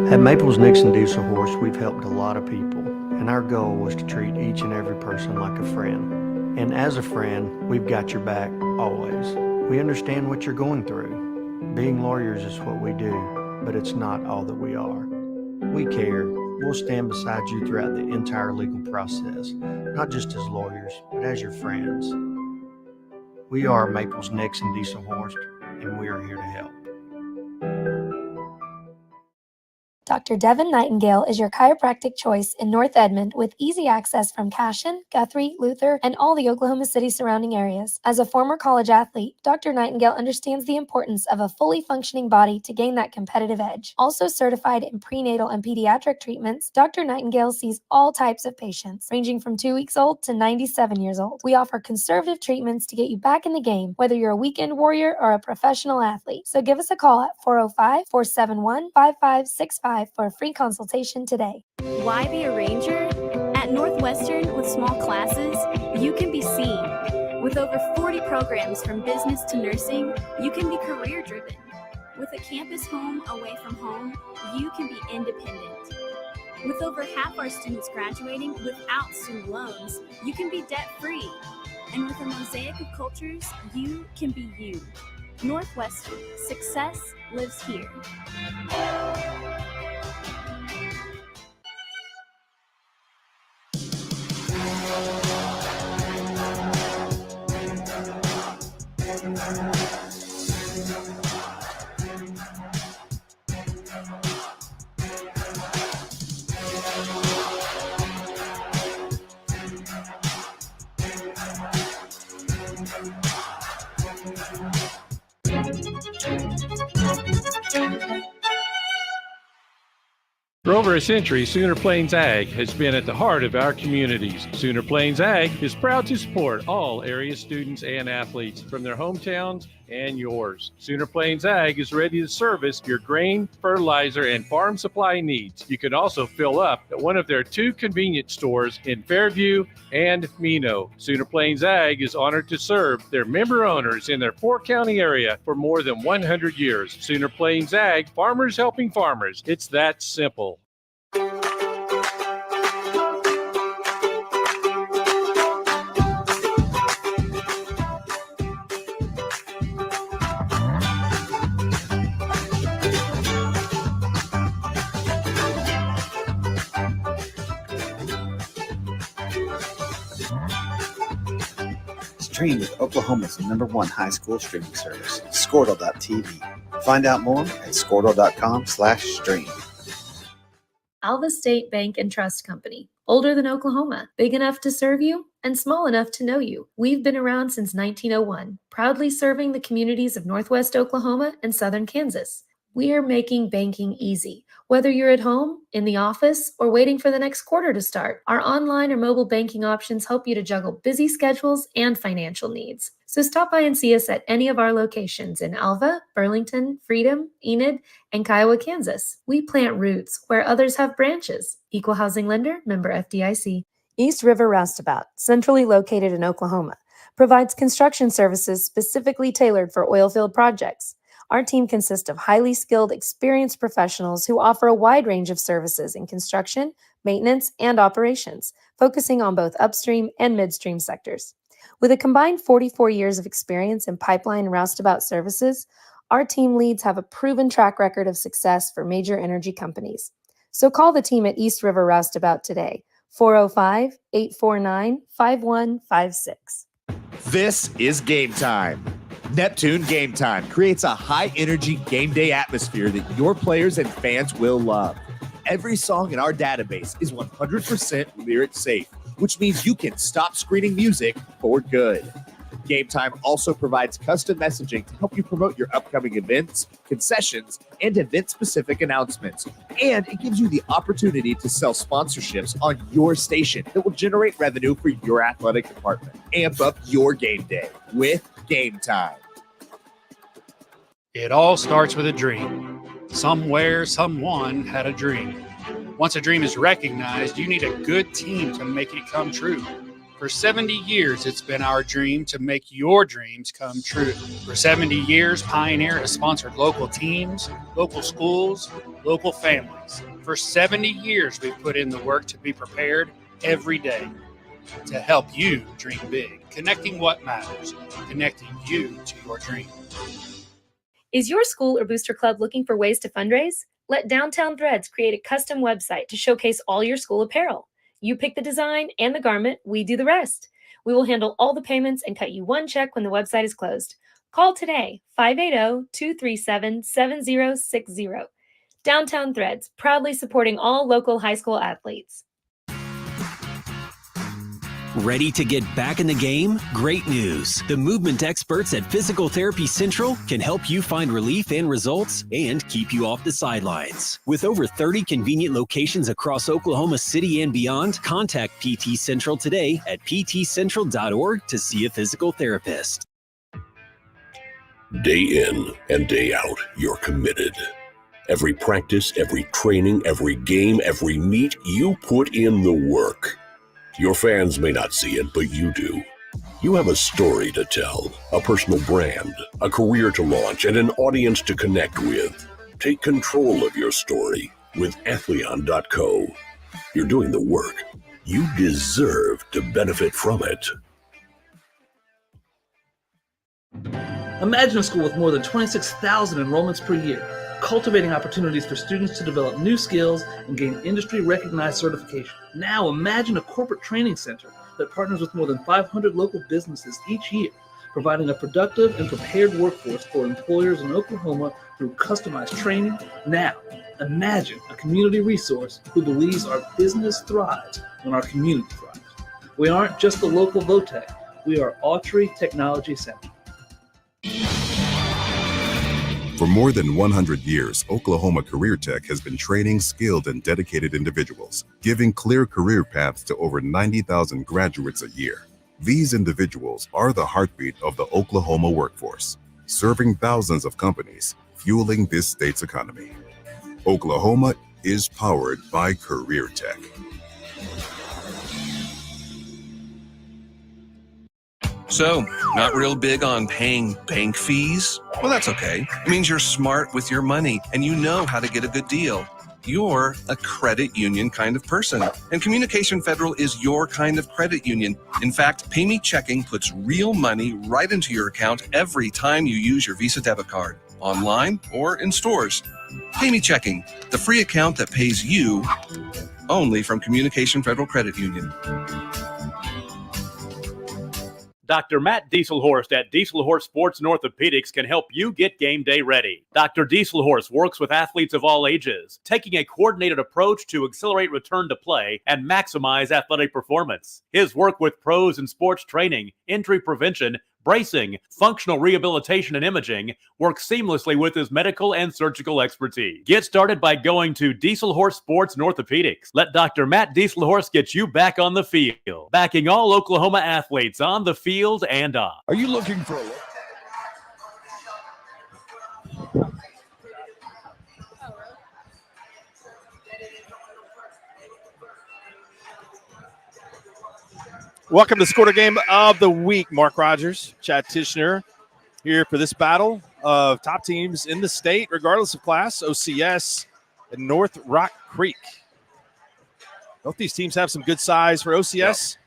At Maples Nixon Diesel Horse, we've helped a lot of people, and our goal was to treat each and every person like a friend. And as a friend, we've got your back always. We understand what you're going through. Being lawyers is what we do, but it's not all that we are. We care. We'll stand beside you throughout the entire legal process, not just as lawyers, but as your friends. We are Maples Nixon Diesel Horse, and we are here to help. Dr. Devin Nightingale is your chiropractic choice in North Edmond with easy access from Cashion, Guthrie, Luther, and all the Oklahoma City surrounding areas. As a former college athlete, Dr. Nightingale understands the importance of a fully functioning body to gain that competitive edge. Also certified in prenatal and pediatric treatments, Dr. Nightingale sees all types of patients, ranging from 2 weeks old to 97 years old. We offer conservative treatments to get you back in the game, whether you're a weekend warrior or a professional athlete. So give us a call at 405-471-5565 for a free consultation today. Why be a ranger? At Northwestern, with small classes, you can be seen. With over 40 programs from business to nursing, you can be career-driven. With a campus home away from home, you can be independent. With over half our students graduating without student loans, you can be debt-free. And with a mosaic of cultures, you can be you. Northwestern, success lives here. For over a century, Sooner Plains Ag has been at the heart of our communities. Sooner Plains Ag is proud to support all area students and athletes from their hometowns and yours. Sooner Plains Ag is ready to service your grain, fertilizer, and farm supply needs. You can also fill up at one of their 2 convenience stores in Fairview and Mino. Sooner Plains Ag is honored to serve their member owners in their 4-county area for more than 100 years. Sooner Plains Ag, farmers helping farmers. It's that simple. Stream with Oklahoma's #1 high school streaming service, Skordle.tv. Find out more at Skordle.com/stream. Alva State Bank and Trust Company. Older than Oklahoma, big enough to serve you, and small enough to know you. We've been around since 1901, proudly serving the communities of Northwest Oklahoma and Southern Kansas. We are making banking easy. Whether you're at home, in the office, or waiting for the next quarter to start, our online or mobile banking options help you to juggle busy schedules and financial needs. So stop by and see us at any of our locations in Alva, Burlington, Freedom, Enid, and Kiowa, Kansas. We plant roots where others have branches. Equal housing lender, member FDIC. East River Roustabout, centrally located in Oklahoma, provides construction services specifically tailored for oilfield projects. Our team consists of highly skilled, experienced professionals who offer a wide range of services in construction, maintenance, and operations, focusing on both upstream and midstream sectors. With a combined 44 years of experience in pipeline and roustabout services, our team leads have a proven track record of success for major energy companies. So call the team at East River Roustabout today, 405-849-5156. This is Game Time. Neptune Game Time creates a high-energy game day atmosphere that your players and fans will love. Every song in our database is 100% lyric safe, which means you can stop screening music for good. Game Time also provides custom messaging to help you promote your upcoming events, concessions, and event-specific announcements. And it gives you the opportunity to sell sponsorships on your station that will generate revenue for your athletic department. Amp up your game day with Game Time. It all starts with a dream. Somewhere, someone had a dream. Once a dream is recognized, you need a good team to make it come true. For 70 years, it's been our dream to make your dreams come true. For 70 years, Pioneer has sponsored local teams, local schools, local families. For 70 years, we've put in the work to be prepared every day to help you dream big. Connecting what matters, connecting you to your dream. Is your school or booster club looking for ways to fundraise? Let Downtown Threads create a custom website to showcase all your school apparel. You pick the design and the garment, we do the rest. We will handle all the payments and cut you one check when the website is closed. Call today, 580-237-7060. Downtown Threads, proudly supporting all local high school athletes. Ready to get back in the game? Great news. The movement experts at Physical Therapy Central can help you find relief and results and keep you off the sidelines. With over 30 convenient locations across Oklahoma City and beyond, contact PT Central today at ptcentral.org to see a physical therapist. Day in and day out, you're committed. Every practice, every training, every game, every meet, you put in the work. Your fans may not see it, but you do. You have a story to tell, a personal brand, a career to launch, and an audience to connect with. Take control of your story with Athleon.co. You're doing the work. You deserve to benefit from it. Imagine a school with more than 26,000 enrollments per year, cultivating opportunities for students to develop new skills and gain industry-recognized certification. Now imagine a corporate training center that partners with more than 500 local businesses each year, providing a productive and prepared workforce for employers in Oklahoma through customized training. Now imagine a community resource who believes our business thrives when our community thrives. We aren't just the local VOTEC, we are Autry Technology Center. For more than 100 years, Oklahoma Career Tech has been training skilled and dedicated individuals, giving clear career paths to over 90,000 graduates a year. These individuals are the heartbeat of the Oklahoma workforce, serving thousands of companies, fueling this state's economy. Oklahoma is powered by Career Tech. So, not real big on paying bank fees? Well, that's okay. It means you're smart with your money and you know how to get a good deal. You're a credit union kind of person, and Communication Federal is your kind of credit union. In fact, Pay Me Checking puts real money right into your account every time you use your Visa debit card, online or in stores. Pay Me Checking, the free account that pays you, only from Communication Federal Credit Union. Dr. Matt Dieselhorst at Dieselhorst Sports and Orthopedics can help you get game day ready. Dr. Dieselhorst works with athletes of all ages, taking a coordinated approach to accelerate return to play and maximize athletic performance. His work with pros in sports training, injury prevention, bracing, functional rehabilitation, and imaging works seamlessly with his medical and surgical expertise. Get started by going to Dieselhorst Sports and Orthopedics. Let Dr. Matt Dieselhorst get you back on the field, backing all Oklahoma athletes on the field and off. Are you looking for Welcome to Skordle Game of the Week. Mark Rogers, Chad Tishner here for this battle of top teams in the state, regardless of class, OCS and North Rock Creek. Both these teams have some good size. For OCS,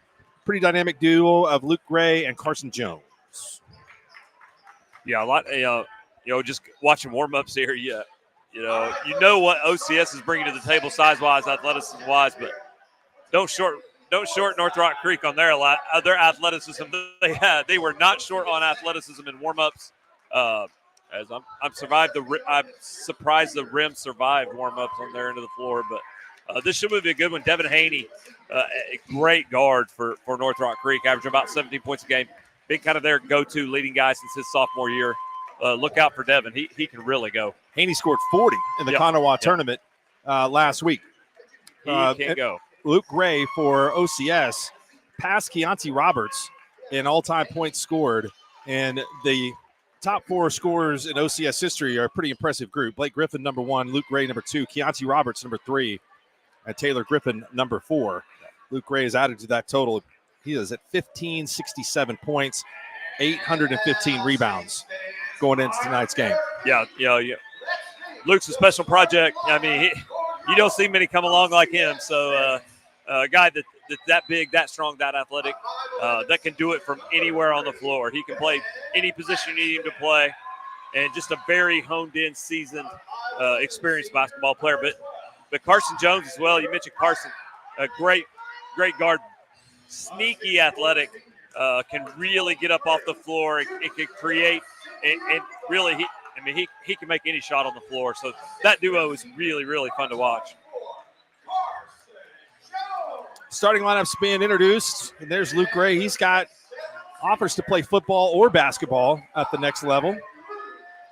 pretty dynamic duo of Luke Gray and Carson Jones. Yeah, a lot, just watching warm-ups here, you know what OCS is bringing to the table size-wise, athleticism-wise, but don't short North Rock Creek on their athleticism. They were not short on athleticism in warm-ups. As I'm surprised the Rim survived warm-ups on their end of the floor. But this should be a good one. Devin Haney, a great guard for North Rock Creek, averaging about 17 points a game. Been kind of their go-to leading guy since his sophomore year. Look out for Devin. He can really go. Haney scored 40 in the Kanawha tournament last week. He can go. Luke Gray for OCS passed Keontae Roberts in all-time points scored, and the top four scorers in OCS history are a pretty impressive group. Blake Griffin, number 1, Luke Gray, number 2, Keontae Roberts, number 3, and Taylor Griffin, number 4. Luke Gray is added to that total. He is at 1567 points, 815 rebounds going into tonight's game. Yeah. Luke's a special project. I mean, you don't see many come along like him. So a guy that's that big, that strong, that athletic, that can do it from anywhere on the floor. He can play any position you need him to play, and just a very honed-in, seasoned, experienced basketball player. But Carson Jones as well. You mentioned Carson, a great guard, sneaky athletic, can really get up off the floor. It can create, and really he can make any shot on the floor. So that duo is really, really fun to watch. Starting lineups being introduced, and there's Luke Gray. He's got offers to play football or basketball at the next level,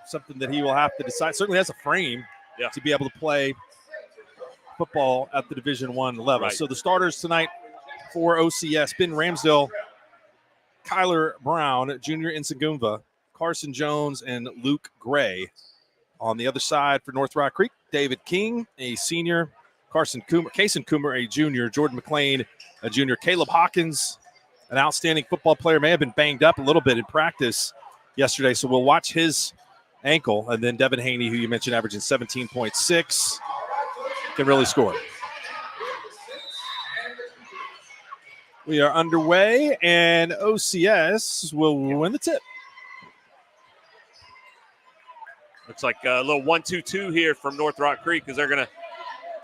something that he will have to decide. Certainly has a frame to be able to play football at the Division I level. Right. So the starters tonight for OCS, Ben Ramsdale, Kyler Brown, Junior Nsagumva, Carson Jones, and Luke Gray. On the other side for North Rock Creek, David King, a senior, Kason Coomer, a junior, Jordan McLean, a junior, Caleb Hawkins, an outstanding football player, may have been banged up a little bit in practice yesterday, so we'll watch his ankle. And then Devin Haney, who you mentioned, averaging 17.6, can really score. We are underway, and OCS will win the tip. Looks like a little 1-2-2 here from North Rock Creek, because they're going to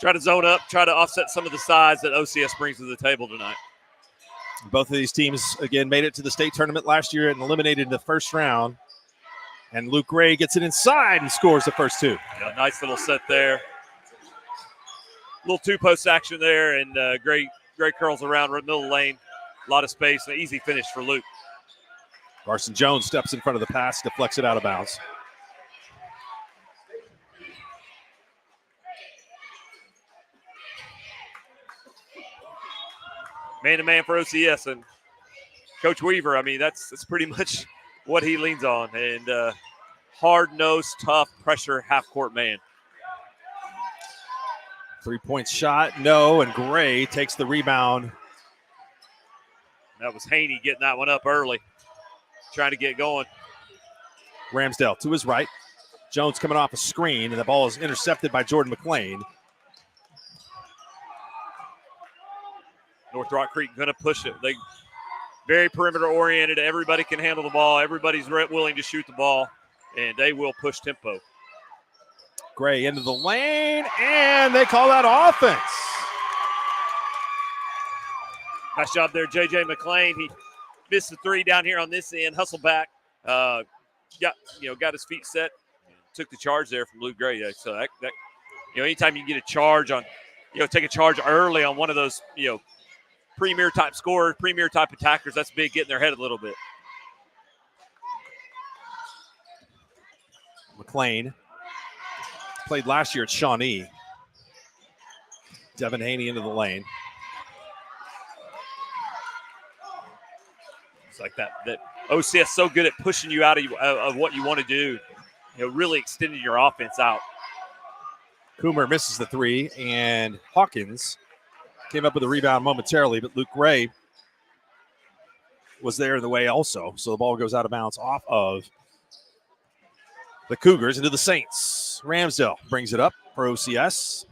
try to zone up, try to offset some of the size that OCS brings to the table tonight. Both of these teams, again, made it to the state tournament last year and eliminated in the first round. And Luke Gray gets it inside and scores the first two. Yeah, nice little set there. Little two-post action there, and Gray curls around middle of the lane. A lot of space, an easy finish for Luke. Carson Jones steps in front of the pass, deflects it out of bounds. Man-to-man for OCS, and Coach Weaver, I mean, that's pretty much what he leans on. And hard-nosed, tough, pressure, half-court man. 3-point shot, no, and Gray takes the rebound. That was Haney getting that one up early, trying to get going. Ramsdale to his right. Jones coming off a screen, and the ball is intercepted by Jordan McLean. North Rock Creek going to push it. They very perimeter oriented. Everybody can handle the ball. Everybody's willing to shoot the ball, and they will push tempo. Gray into the lane, and they call that offense. Nice job there, J.J. McLean. He missed the three down here on this end, hustled back, got his feet set, took the charge there from Luke Gray. So that anytime you get a charge on, take a charge early on one of those, premier type scorers, premier type attackers, that's big, getting their head a little bit. McLean played last year at Shawnee. Devin Haney into the lane. It's like that OCS so good at pushing you out of what you want to do, really extending your offense out. Coomer misses the three, and Hawkins came up with a rebound momentarily, but Luke Gray was there in the way also. So the ball goes out of bounds off of the Cougars into the Saints. Ramsdale brings it up for OCS.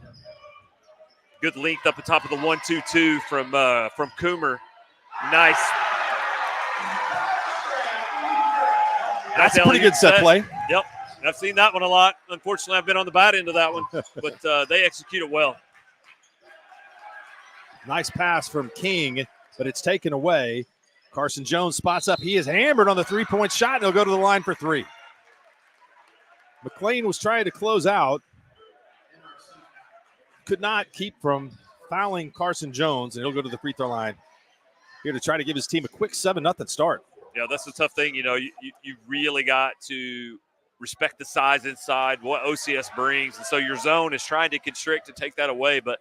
Good length up the top of the 1-2-2 from Coomer. Nice. That's a pretty good set play. Yep. I've seen that one a lot. Unfortunately, I've been on the bad end of that one, but they execute it well. Nice pass from King, but it's taken away. Carson Jones spots up. He is hammered on the three-point shot, and he'll go to the line for three. McLean was trying to close out. Could not keep from fouling Carson Jones, and he'll go to the free throw line here to try to give his team a quick 7-0 start. Yeah, that's the tough thing. You really got to respect the size inside, what OCS brings. And so your zone is trying to constrict to take that away. But,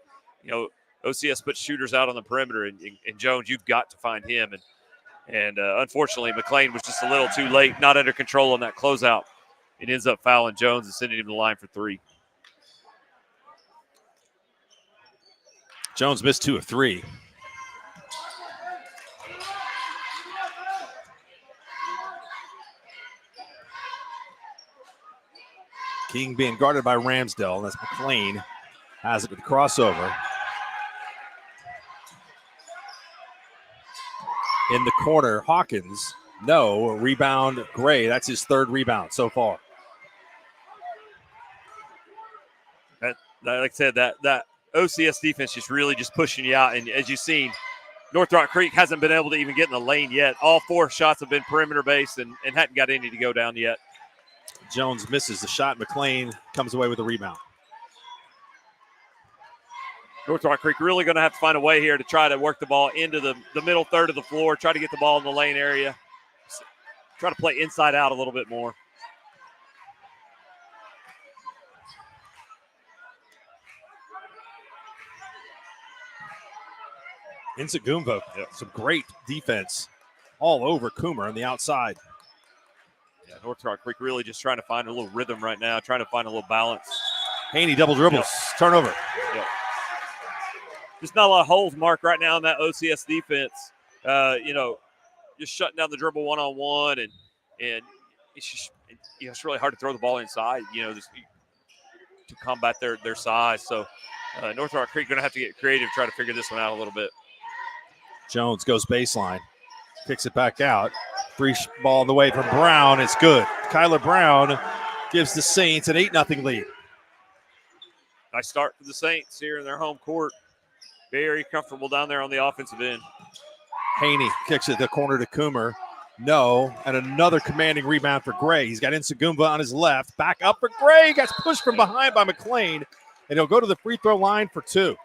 OCS puts shooters out on the perimeter, and Jones, you've got to find him. And unfortunately, McLean was just a little too late, not under control on that closeout. It ends up fouling Jones and sending him to the line for three. Jones missed 2 of 3. King being guarded by Ramsdell, and that's McLean. Has it with the crossover. In the corner, Hawkins. No, rebound, Gray. That's his third rebound so far. Like I said, that OCS defense is really just pushing you out. And as you've seen, North Rock Creek hasn't been able to even get in the lane yet. All 4 shots have been perimeter-based and hadn't got any to go down yet. Jones misses the shot. McLean comes away with the rebound. North Rock Creek really going to have to find a way here to try to work the ball into the middle third of the floor, try to get the ball in the lane area, try to play inside out a little bit more. Insagumbo, some great defense all over Coomer on the outside. Yeah, North Rock Creek really just trying to find a little rhythm right now, trying to find a little balance. Haney double dribbles, turnover. Yep. Just not a lot of holes, Mark, right now in that OCS defense. Just shutting down the dribble one-on-one, and it's just it's really hard to throw the ball inside, to combat their size. So North Rock Creek going to have to get creative, try to figure this one out a little bit. Jones goes baseline, kicks it back out. Free ball on the way from Brown. It's good. Kyler Brown gives the Saints an 8-0 lead. Nice start for the Saints here in their home court. Very comfortable down there on the offensive end. Haney kicks it the corner to Coomer. No, and another commanding rebound for Gray. He's got Insagumba on his left. Back up for Gray. Gets pushed from behind by McLean, and he'll go to the free throw line for 2.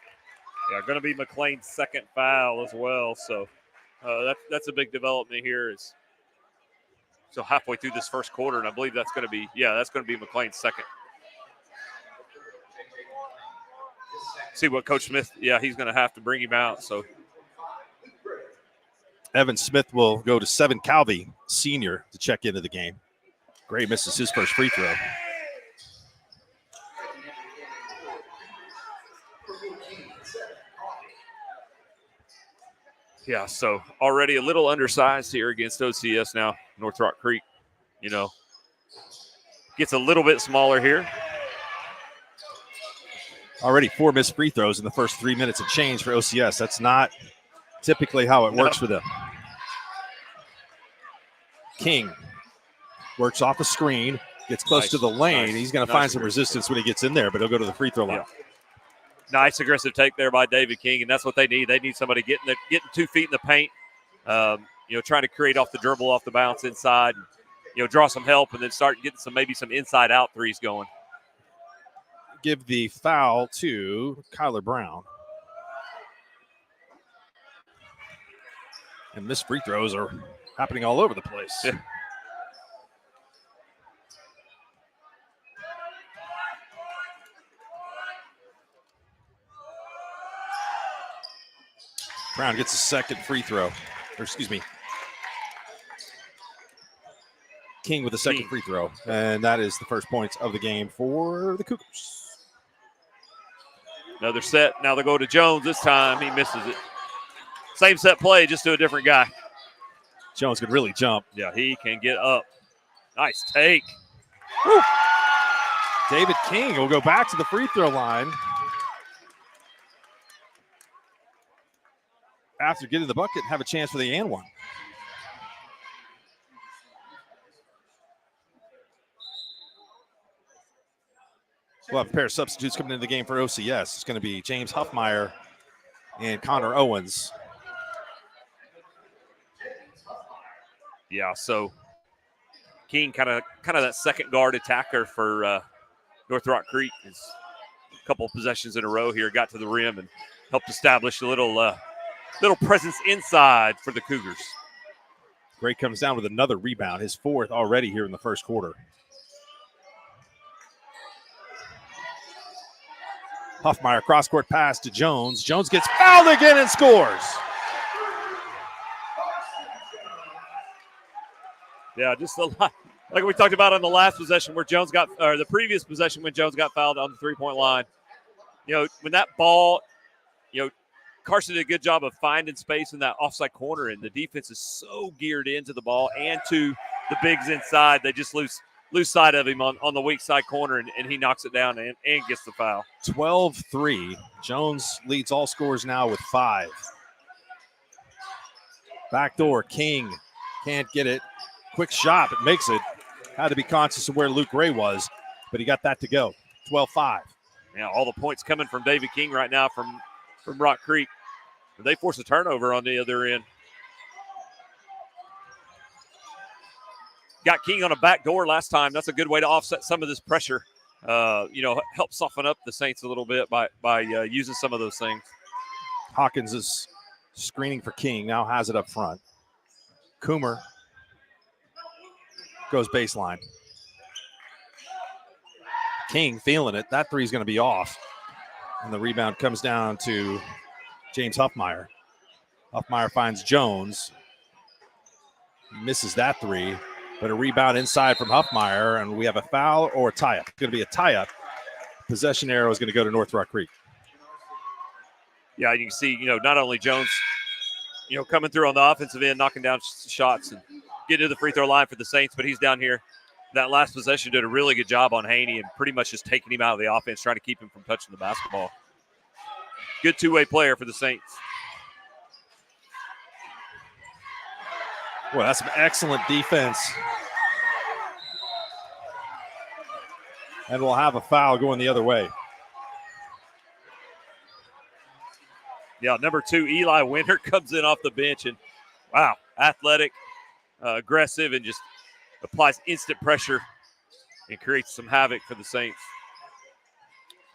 Yeah, going to be McLean's second foul as well. So that's a big development here. So halfway through this first quarter, and I believe that's going to be McLean's second. See what Coach Smith, he's going to have to bring him out. So Evan Smith will go to Seven Calvi, senior, to check into the game. Gray misses his first free throw. Yeah, so already a little undersized here against OCS now. North Rock Creek, gets a little bit smaller here. Already 4 missed free throws in the first 3 minutes of change for OCS. That's not typically how it works for them. King works off the screen, gets close to the lane. He's going to find some resistance when he gets in there, but he'll go to the free throw line. Yeah. Nice aggressive take there by David King, and that's what they need. They need somebody getting 2 feet in the paint, trying to create off the dribble, off the bounce inside, and, draw some help, and then start getting maybe some inside-out threes going. Give the foul to Kyler Brown. And missed free throws are happening all over the place. Yeah. Brown gets a second free throw. King with a second free throw. And that is the first points of the game for the Cougars. Another set. Now they go to Jones this time. He misses it. Same set play, just to a different guy. Jones could really jump. Yeah, he can get up. Nice take. Woo. David King will go back to the free throw line. After getting the bucket, have a chance for the and one. We'll have a pair of substitutes coming into the game for OCS. It's going to be James Huffmeyer and Connor Owens. Yeah, so King kind of that second guard attacker for North Rock Creek. Is a couple of possessions in a row here, got to the rim and helped establish a little presence inside for the Cougars. Gray comes down with another rebound, his 4th already here in the first quarter. Huffmeyer cross-court pass to Jones. Jones gets fouled again and scores. Yeah, just a lot. Like we talked about on the last possession where the previous possession when Jones got fouled on the three-point line. When that ball, Carson did a good job of finding space in that offside corner, and the defense is so geared into the ball and to the bigs inside. They just lose lose sight of him on the weak side corner, and he knocks it down and gets the foul. 12-3. Jones leads all scorers now with 5. Backdoor, King can't get it. Quick shot, but makes it. Had to be conscious of where Luke Ray was, but he got that to go. 12-5. Yeah, all the points coming from David King right now from Rock Creek. They force a turnover on the other end. Got King on a back door last time. That's a good way to offset some of this pressure. Help soften up the Saints a little bit by using some of those things. Hawkins is screening for King, now has it up front. Coomer goes baseline. King feeling it. That three is going to be off. And the rebound comes down to James Huffmeyer. Huffmeyer finds Jones. He misses that three, but a rebound inside from Huffmeyer, and we have a foul or a tie-up. It's going to be a tie-up. Possession arrow is going to go to North Rock Creek. Yeah, you can see, not only Jones, coming through on the offensive end, knocking down shots and getting to the free throw line for the Saints, but he's down here. That last possession did a really good job on Haney and pretty much just taking him out of the offense, trying to keep him from touching the basketball. Good two-way player for the Saints. Well, that's some excellent defense. And we'll have a foul going the other way. Yeah, number 2, Eli Winter comes in off the bench and, wow, athletic, aggressive, and just applies instant pressure and creates some havoc for the Saints.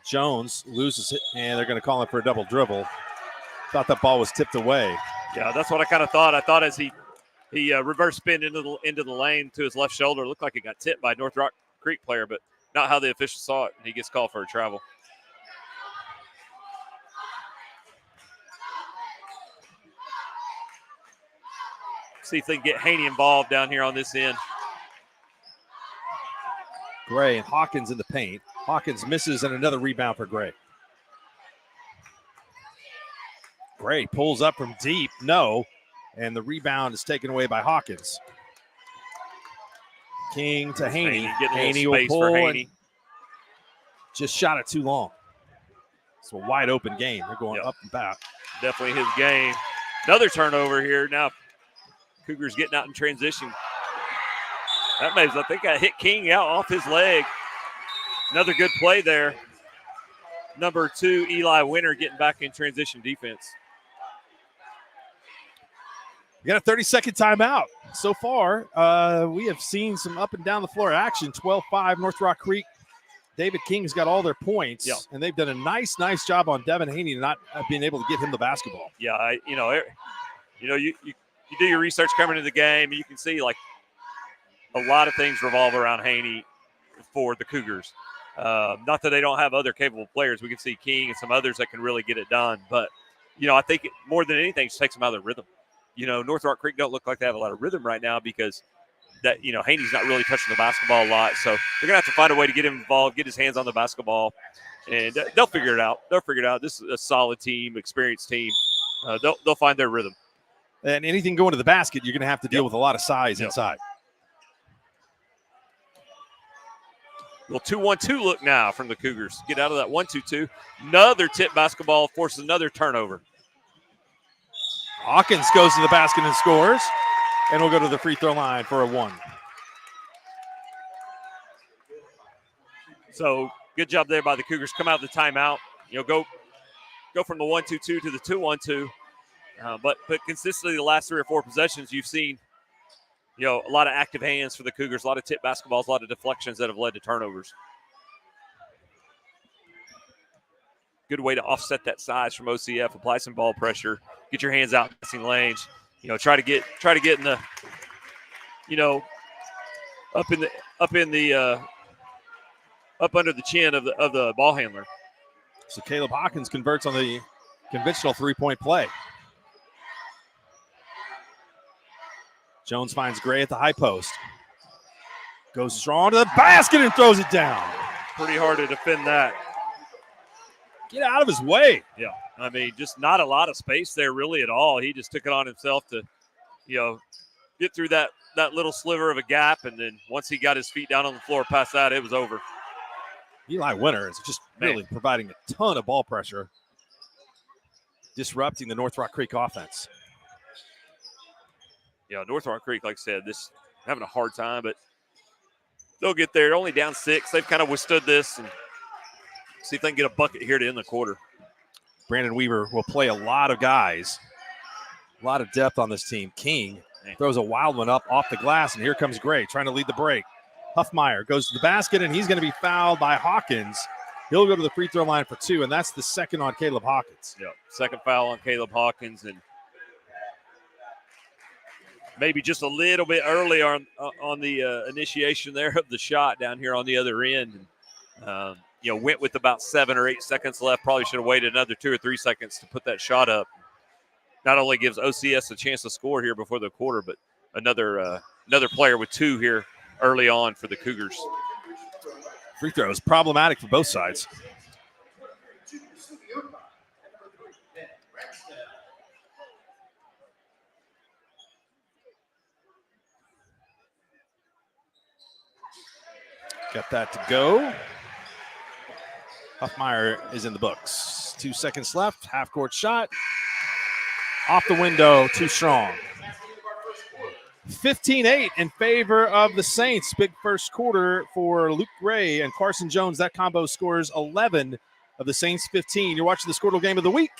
Jones loses it, and they're going to call him for a double dribble. Thought that ball was tipped away. Yeah, that's what I kind of thought. I thought as he reverse spin into the lane to his left shoulder, it looked like it got tipped by a North Rock Creek player, but not how the official saw it, and he gets called for a travel. See if they can get Haney involved down here on this end. Gray and Hawkins in the paint. Hawkins misses, and another rebound for Gray. Gray pulls up from deep. No. And the rebound is taken away by Hawkins. King to Haney. Haney will pull for Haney. Just shot it too long. It's a wide open game. They're going up and back. Definitely his game. Another turnover here. Now Cougars getting out in transition. That makes, I think I hit King out off his leg. Another good play there. Number 2, Eli Winter getting back in transition defense. We got a 30-second timeout. So far, we have seen some up and down the floor action. 12-5, North Rock Creek. David King's got all their points, and they've done a nice job on Devin Haney not being able to get him the basketball. Yeah, you do your research coming into the game, and you can see like a lot of things revolve around Haney for the Cougars. Not that they don't have other capable players. We can see King and some others that can really get it done. But, I think more than anything, it just takes them out of their rhythm. North Rock Creek don't look like they have a lot of rhythm right now because that, Haney's not really touching the basketball a lot. So they're going to have to find a way to get him involved, get his hands on the basketball, and they'll figure it out. This is a solid team, experienced team. They'll find their rhythm. And anything going to the basket, you're going to have to deal with a lot of size inside. Little 2-1-2 look now from the Cougars. Get out of that 1-2-2. Another tip basketball forces another turnover. Hawkins goes to the basket and scores. And we'll go to the free throw line for a 1. So good job there by the Cougars. Come out of the timeout. Go from the 1-2-2 to the 2-1-2. But consistently the last 3 or 4 possessions you've seen, a lot of active hands for the Cougars, a lot of tip basketballs, a lot of deflections that have led to turnovers. Good way to offset that size from OCF. Apply some ball pressure. Get your hands out in passing lanes. Try to get in the, up under the chin of the ball handler. So Caleb Hawkins converts on the conventional 3-point play. Jones finds Gray at the high post. Goes strong to the basket and throws it down. Pretty hard to defend that. Get out of his way. Yeah, just not a lot of space there really at all. He just took it on himself to, get through that that little sliver of a gap, and then once he got his feet down on the floor past that, it was over. Eli Winter is just really providing a ton of ball pressure, disrupting the North Rock Creek offense. Yeah, North Rock Creek, like I said, this having a hard time, but they'll get there. They're only down 6. They've kind of withstood this and see if they can get a bucket here to end the quarter. Brandon Weaver will play a lot of guys, a lot of depth on this team. King throws a wild one up off the glass, and here comes Gray trying to lead the break. Huffmeyer goes to the basket, and he's going to be fouled by Hawkins. He'll go to the free throw line for 2, and that's the second on Caleb Hawkins. Yeah, second foul on Caleb Hawkins, and maybe just a little bit early on the initiation there of the shot down here on the other end. And, went with about 7 or 8 seconds left. Probably should have waited another 2 or 3 seconds to put that shot up. Not only gives OCS a chance to score here before the quarter, but another player with 2 here early on for the Cougars. Free throw is problematic for both sides. Got that to go. Huffmeyer is in the books. 2 seconds left. Half-court shot. Off the window. Too strong. 15-8 in favor of the Saints. Big first quarter for Luke Gray and Carson Jones. That combo scores 11 of the Saints' 15. You're watching the Skordle Game of the Week.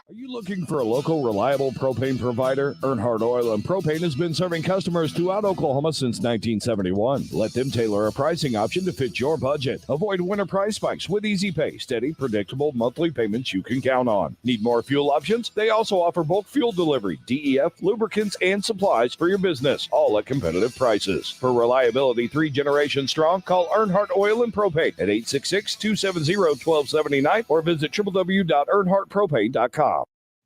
Are you looking for a local, reliable propane provider? Earnhardt Oil and Propane has been serving customers throughout Oklahoma since 1971. Let them tailor a pricing option to fit your budget. Avoid winter price spikes with easy pay, steady, predictable monthly payments you can count on. Need more fuel options? They also offer bulk fuel delivery, DEF, lubricants, and supplies for your business, all at competitive prices. For reliability 3 generations strong, call Earnhardt Oil and Propane at 866-270-1279 or visit www.earnhardtpropane.com.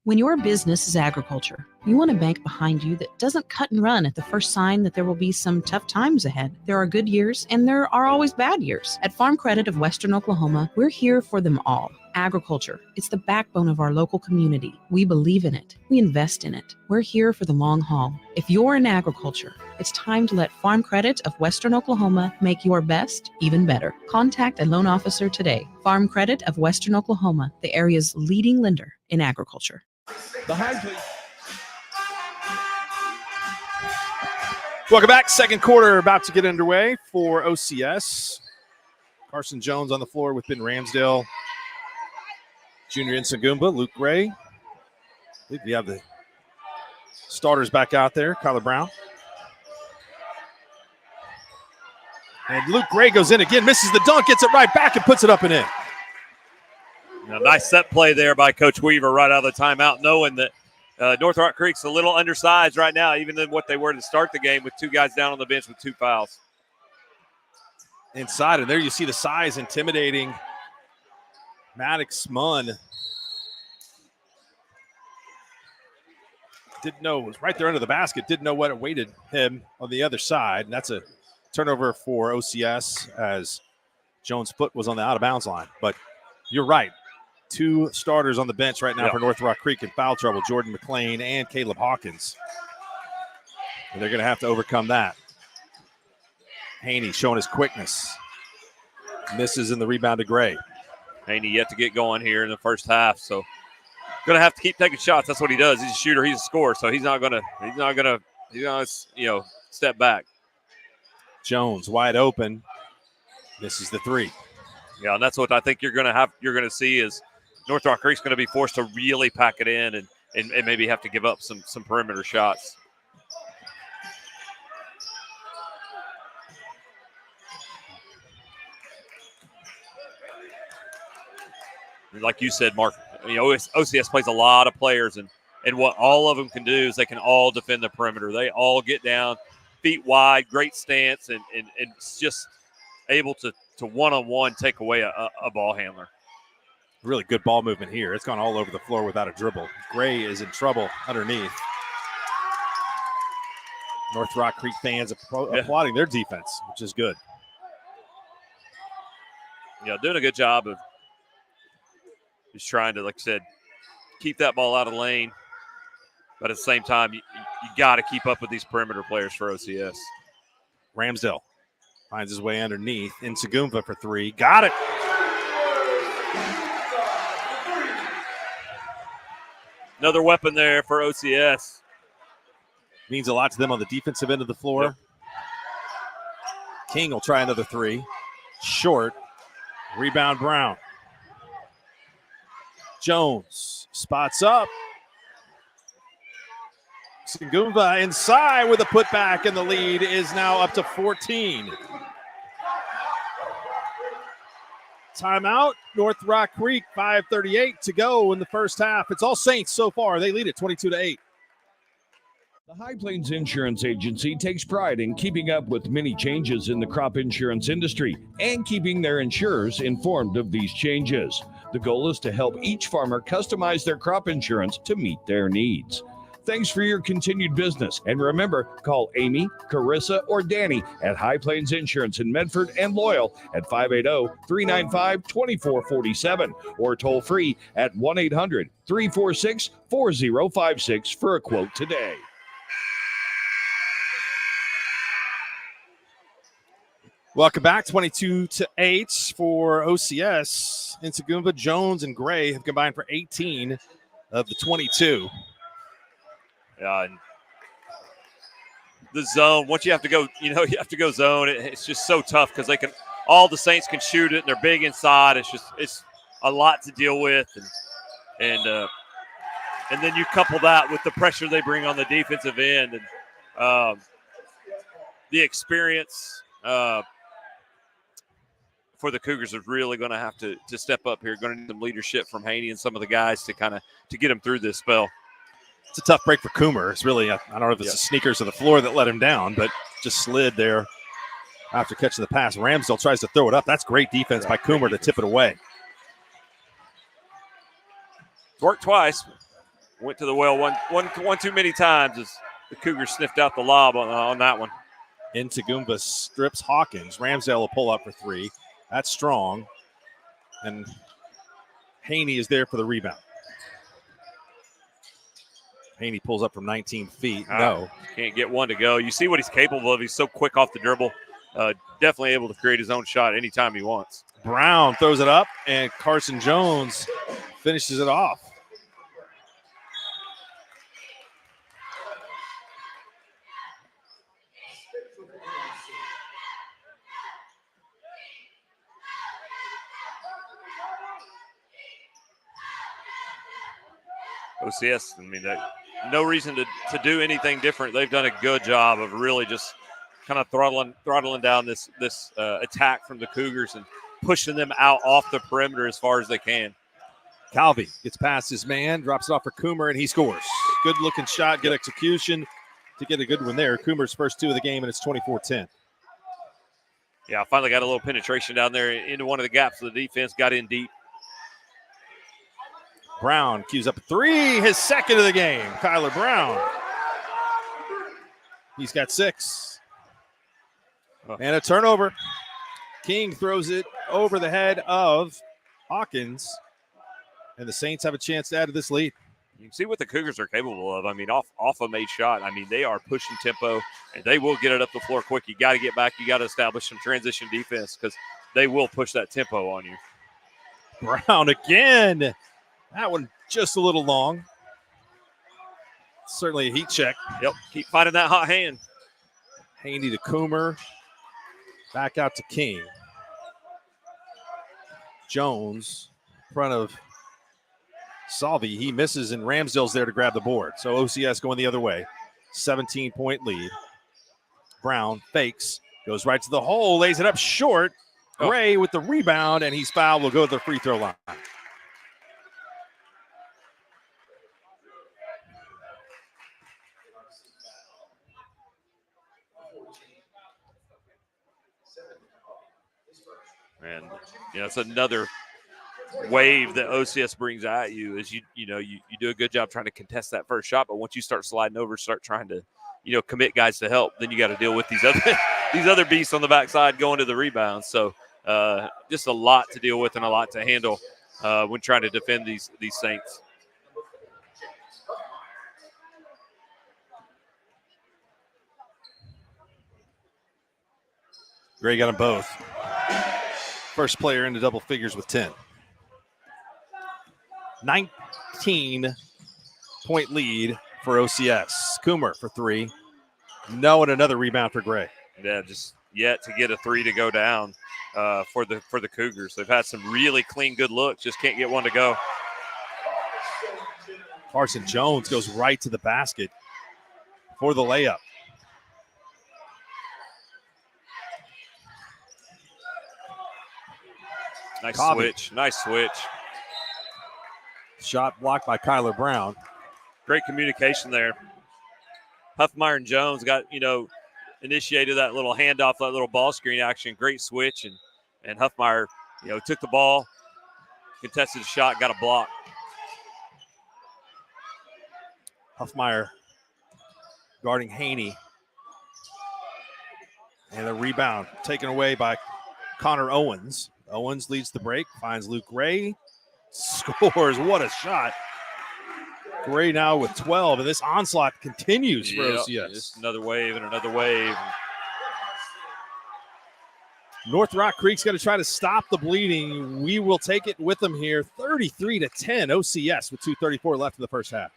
When your business is agriculture, you want a bank behind you that doesn't cut and run at the first sign that there will be some tough times ahead. There are good years and there are always bad years. At Farm Credit of Western Oklahoma, we're here for them all. Agriculture, it's the backbone of our local community. We believe in it. We invest in it. We're here for the long haul. If you're in agriculture, it's time to let Farm Credit of Western Oklahoma make your best even better. Contact a loan officer today. Farm Credit of Western Oklahoma, the area's leading lender in agriculture. Welcome back. Second quarter about to get underway for OCS. Carson Jones on the floor with Ben Ramsdale, Junior Nsagumba, Luke Gray. I believe we have the starters back out there. Kyler Brown. And Luke Gray goes in again, misses the dunk, gets it right back and puts it up and in. Now, nice set play there by Coach Weaver right out of the timeout, knowing that North Rock Creek's a little undersized right now, even than what they were to start the game with 2 guys down on the bench with 2 fouls. Inside, and there you see the size intimidating Maddox Munn. Didn't know it was right there under the basket, didn't know what awaited him on the other side. And that's a turnover for OCS as Jones' foot was on the out-of-bounds line. But you're right. 2 starters on the bench right now for North Rock Creek in foul trouble, Jordan McLean and Caleb Hawkins. And they're going to have to overcome that. Haney showing his quickness. Misses in the rebound to Gray. Haney yet to get going here in the first half, so going to have to keep taking shots. That's what he does. He's a shooter. He's a scorer, so he's not going to step back. Jones wide open. Misses the 3. Yeah, and that's what I think you're going to see is North Rock Creek's going to be forced to really pack it in and maybe have to give up some perimeter shots. Like you said, Mark, OCS plays a lot of players, and what all of them can do is they can all defend the perimeter. They all get down, feet wide, great stance, and just able to one-on-one take away a ball handler. Really good ball movement here. It's gone all over the floor without a dribble. Gray is in trouble underneath. North Rock Creek fans applauding their defense, which is good. Yeah, doing a good job of just trying to, like I said, keep that ball out of the lane. But at the same time, you got to keep up with these perimeter players for OCS. Ramsdale finds his way underneath. Insagumva for three. Got it. Another weapon there for OCS. Means a lot to them on the defensive end of the floor. Yep. King will try another three. Short. Rebound Brown. Jones spots up. Singumva inside with a putback, and the lead is now up to 14. Timeout, North Rock Creek, 5:38 to go in the first half. It's all Saints so far. They lead it 22-8. The High Plains Insurance Agency takes pride in keeping up with many changes in the crop insurance industry and keeping their insurers informed of these changes. The goal is to help each farmer customize their crop insurance to meet their needs. Thanks for your continued business. And remember, call Amy, Carissa, or Danny at High Plains Insurance in Medford and Loyal at 580-395-2447 or toll free at 1-800-346-4056 for a quote today. Welcome back, 22-8 for OCS. Insagumva, Jones, and Gray have combined for 18 of the 22. Yeah, and the zone, once you have to go, you have to go zone. It's just so tough because all the Saints can shoot it, and they're big inside. It's a lot to deal with, and then you couple that with the pressure they bring on the defensive end, and the experience for the Cougars is really going to have to step up here. Going to need some leadership from Haney and some of the guys to get them through this spell. It's a tough break for Coomer. It's really, I don't know if it's the sneakers of the floor that let him down, but just slid there after catching the pass. Ramsdale tries to throw it up. That's great defense by Coomer to tip it away. Worked twice. Went to the well one too many times as the Cougars sniffed out the lob on that one. Insagumva strips Hawkins. Ramsdale will pull up for three. That's strong. And Haney is there for the rebound. Haney pulls up from 19 feet. No. Can't get one to go. You see what he's capable of. He's so quick off the dribble. Definitely able to create his own shot anytime he wants. Brown throws it up, and Carson Jones finishes it off. OCS, no reason to do anything different. They've done a good job of really just kind of throttling down this attack from the Cougars and pushing them out off the perimeter as far as they can. Calvi gets past his man, drops it off for Coomer, and he scores. Good-looking shot, good execution to get a good one there. Coomer's first two of the game, and it's 24-10. Yeah, finally got a little penetration down there into one of the gaps of the defense, got in deep. Brown cues up a three, his second of the game. Kyler Brown. He's got 6. And a turnover. King throws it over the head of Hawkins. And the Saints have a chance to add to this lead. You can see what the Cougars are capable of. Off a made shot. They are pushing tempo, and they will get it up the floor quick. You got to get back. You got to establish some transition defense because they will push that tempo on you. Brown again. That one just a little long. Certainly a heat check. Yep, keep finding that hot hand. Haney to Coomer. Back out to King. Jones in front of Salvi. He misses, and Ramsdale's there to grab the board. So OCS going the other way. 17-point lead. Brown fakes. Goes right to the hole. Lays it up short. Gray with the rebound, and he's fouled. Will go to the free throw line. And it's another wave that OCS brings at you is you do a good job trying to contest that first shot, but once you start sliding over, start trying to commit guys to help, then you got to deal with these other beasts on the backside going to the rebound. So just a lot to deal with and a lot to handle when trying to defend these Saints. Gray got them both. First player into double figures with 10. 19-point lead for OCS. Coomer for 3. No, and another rebound for Gray. Yeah, just yet to get a 3 to go down for the Cougars. They've had some really clean, good looks. Just can't get one to go. Carson Jones goes right to the basket for the layup. Nice Covey. switch. Nice switch. Shot blocked by Kyler Brown. Great communication there. Huffmeyer and Jones got, initiated that little handoff, that little ball screen action. Great switch. And Huffmeyer, took the ball, contested the shot, got a block. Huffmeyer guarding Haney. And the rebound taken away by Connor Owens. Owens leads the break, finds Luke Gray, scores. What a shot. Gray now with 12, and this onslaught continues for OCS. Just another wave and another wave. North Rock Creek's going to try to stop the bleeding. We will take it with them here, 33-10, OCS with 2:34 left in the first half.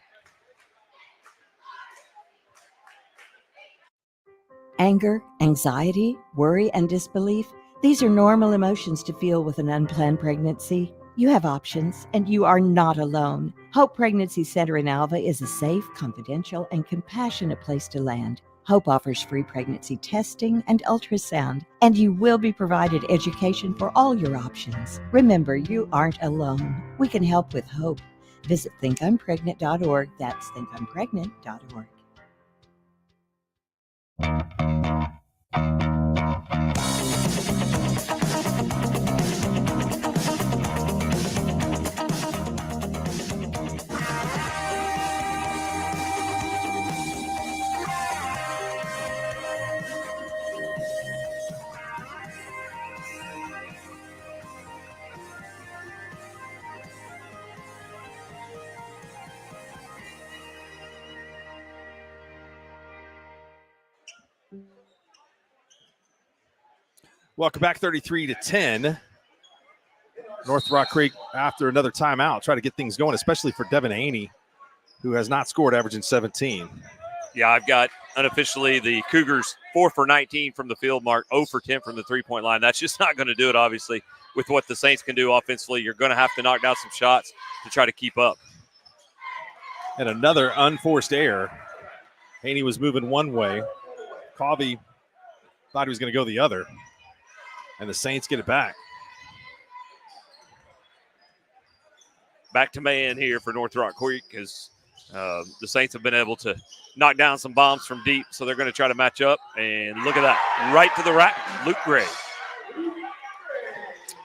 Anger, anxiety, worry, and disbelief. These are normal emotions to feel with an unplanned pregnancy. You have options, and you are not alone. Hope Pregnancy Center in Alva is a safe, confidential, and compassionate place to land. Hope offers free pregnancy testing and ultrasound, and you will be provided education for all your options. Remember, you aren't alone. We can help with hope. Visit thinkimpregnant.org. That's thinkimpregnant.org. Welcome back, 33-10. North Rock Creek after another timeout. Try to get things going, especially for Devin Haney, who has not scored, averaging 17. Yeah, I've got unofficially the Cougars 4 for 19 from the field mark, 0 for 10 from the three-point line. That's just not going to do it, obviously, with what the Saints can do offensively. You're going to have to knock down some shots to try to keep up. And another unforced error. Haney was moving one way. Covey thought he was going to go the other. And the Saints get it back. Back to man here for North Rock Creek because the Saints have been able to knock down some bombs from deep, so they're going to try to match up. And look at that. Right to the rack, Luke Gray.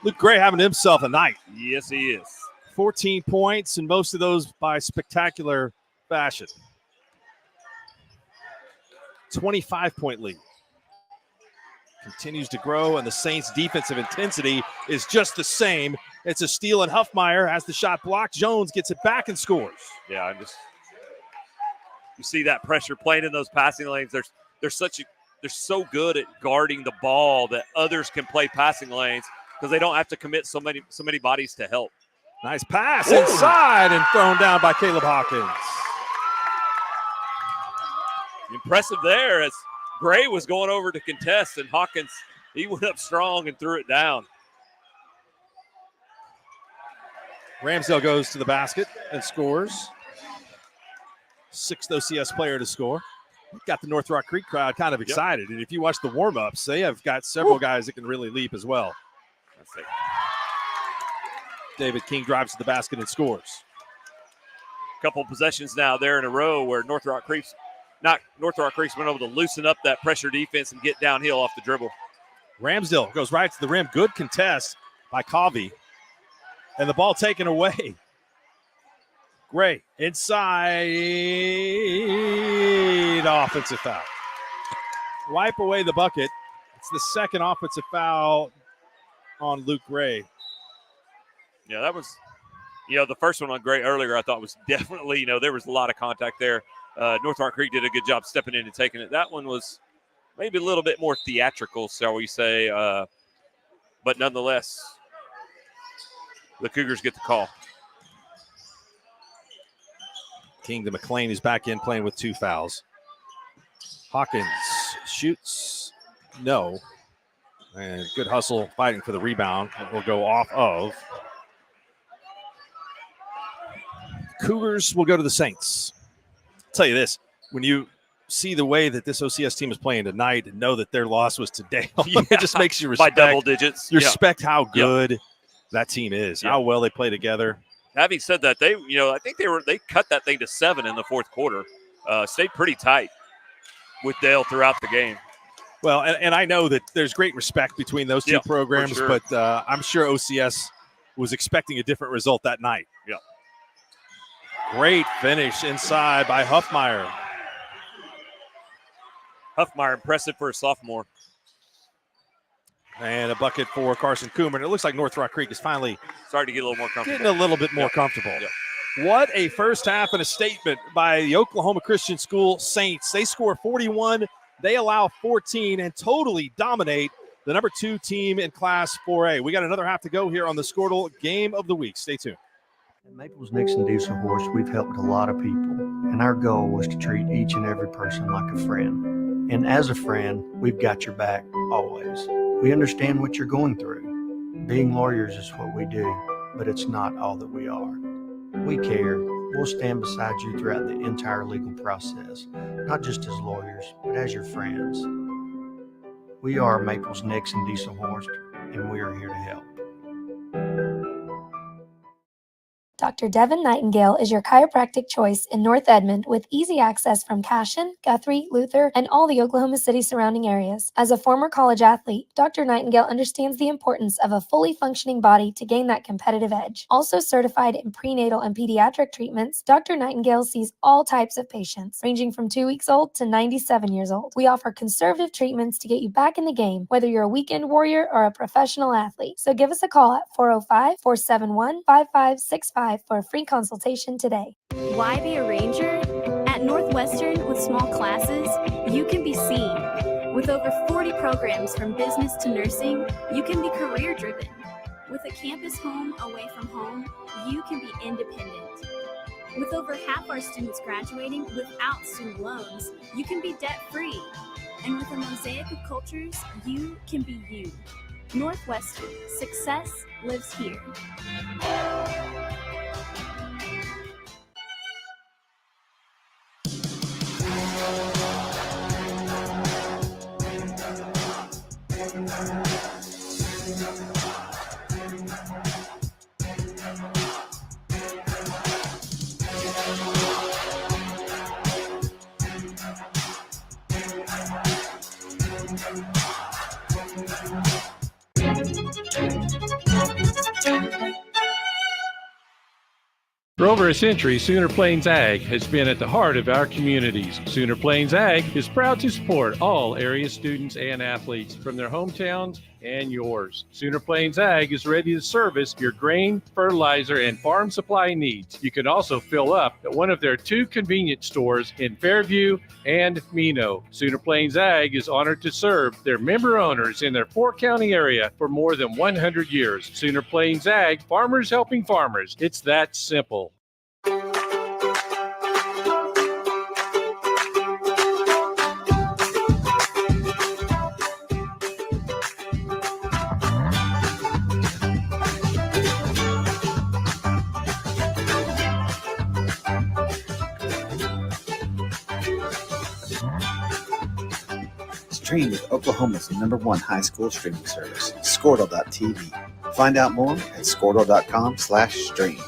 Luke Gray having himself a night. Yes, he is. 14 points, and most of those by spectacular fashion. 25-point lead. Continues to grow, and the Saints' defensive intensity is just the same. It's a steal, and Huffmeyer has the shot blocked. Jones gets it back and scores. Yeah, you see that pressure playing in those passing lanes. They're so good at guarding the ball that others can play passing lanes because they don't have to commit so many bodies to help. Nice pass inside and thrown down by Caleb Hawkins. Impressive there as Gray was going over to contest, and Hawkins, he went up strong and threw it down. Ramsdale goes to the basket and scores. 6th OCS player to score. Got the North Rock Creek crowd kind of excited. And if you watch the warm-ups, they have got several guys that can really leap as well. David King drives to the basket and scores. Couple possessions now there in a row where North Rock Creek's been able to loosen up that pressure defense and get downhill off the dribble. Ramsdale goes right to the rim. Good contest by Covey. And the ball taken away. Gray inside. Offensive foul. Wipe away the bucket. It's the second offensive foul on Luke Gray. Yeah, that was, the first one on Gray earlier I thought was definitely, there was a lot of contact there. North Rock Creek did a good job stepping in and taking it. That one was maybe a little bit more theatrical, shall we say. But nonetheless, the Cougars get the call. King to McLean is back in playing with 2 fouls. Hawkins shoots. No. And good hustle fighting for the rebound. It will go off of. Cougars will go to the Saints. I'll tell you this, when you see the way that this OCS team is playing tonight and know that their loss was today, it just makes you respect. By double digits. You respect how good that team is, how well they play together. Having said that, I think they cut that thing to 7 in the fourth quarter. Stayed pretty tight with Dale throughout the game. Well, and I know that there's great respect between those two programs, sure. but I'm sure OCS was expecting a different result that night. Yeah. Great finish inside by Huffmeyer. Huffmeyer, impressive for a sophomore. And a bucket for Carson Coomer. And it looks like North Rock Creek is finally starting to get a little more comfortable. Getting a little bit more comfortable. What a first half and a statement by the Oklahoma Christian School Saints. They score 41, they allow 14, and totally dominate the number 2 team in Class 4A. We got another half to go here on the Skordle Game of the Week. Stay tuned. At Maples Nixon Diesel Horse, we've helped a lot of people, and our goal was to treat each and every person like a friend. And as a friend, we've got your back always. We understand what you're going through. Being lawyers is what we do, but it's not all that we are. We care. We'll stand beside you throughout the entire legal process, not just as lawyers, but as your friends. We are Maples Nixon Diesel Horse, and we are here to help. Dr. Devin Nightingale is your chiropractic choice in North Edmond with easy access from Cashion, Guthrie, Luther, and all the Oklahoma City surrounding areas. As a former college athlete, Dr. Nightingale understands the importance of a fully functioning body to gain that competitive edge. Also certified in prenatal and pediatric treatments, Dr. Nightingale sees all types of patients, ranging from 2 weeks old to 97 years old. We offer conservative treatments to get you back in the game, whether you're a weekend warrior or a professional athlete. So give us a call at 405-471-5565 for a free consultation today. Why be a ranger? At Northwestern, with small classes, you can be seen. With over 40 programs from business to nursing, you can be career driven. With a campus home away from home, you can be independent. With over half our students graduating without student loans, you can be debt free. And with a mosaic of cultures, you can be you. Northwestern, success lives here. For over a century, Sooner Plains Ag has been at the heart of our communities. Sooner Plains Ag is proud to support all area students and athletes from their hometowns and yours. Sooner Plains Ag is ready to service your grain, fertilizer, and farm supply needs. You can also fill up at one of their 2 convenience stores in Fairview and Mino. Sooner Plains Ag is honored to serve their member owners in their 4-county area for more than 100 years. Sooner Plains Ag, farmers helping farmers. It's that simple. Stream with Oklahoma's #1 high school streaming service, Skordle.tv. Find out more at Skordle.com/stream.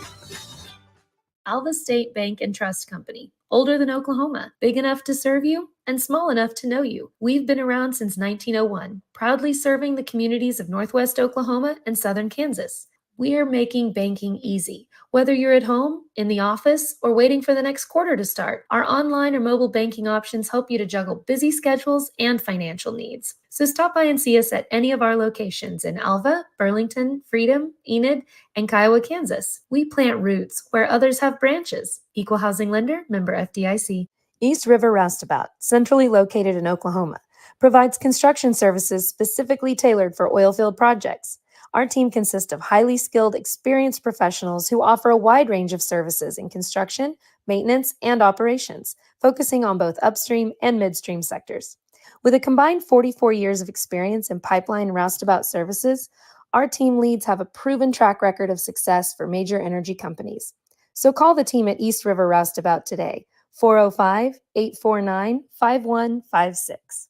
Alva State Bank and Trust Company. Older than Oklahoma, big enough to serve you and small enough to know you. We've been around since 1901, proudly serving the communities of Northwest Oklahoma and Southern Kansas. We are making banking easy. Whether you're at home, in the office, or waiting for the next quarter to start, our online or mobile banking options help you to juggle busy schedules and financial needs. So stop by and see us at any of our locations in Alva, Burlington, Freedom, Enid, and Kiowa, Kansas. We plant roots where others have branches. Equal Housing Lender, member FDIC. East River Roustabout, centrally located in Oklahoma, provides construction services specifically tailored for oilfield projects. Our team consists of highly skilled, experienced professionals who offer a wide range of services in construction, maintenance, and operations, focusing on both upstream and midstream sectors. With a combined 44 years of experience in pipeline and roustabout services, our team leads have a proven track record of success for major energy companies. So call the team at East River Roustabout today, 405-849-5156.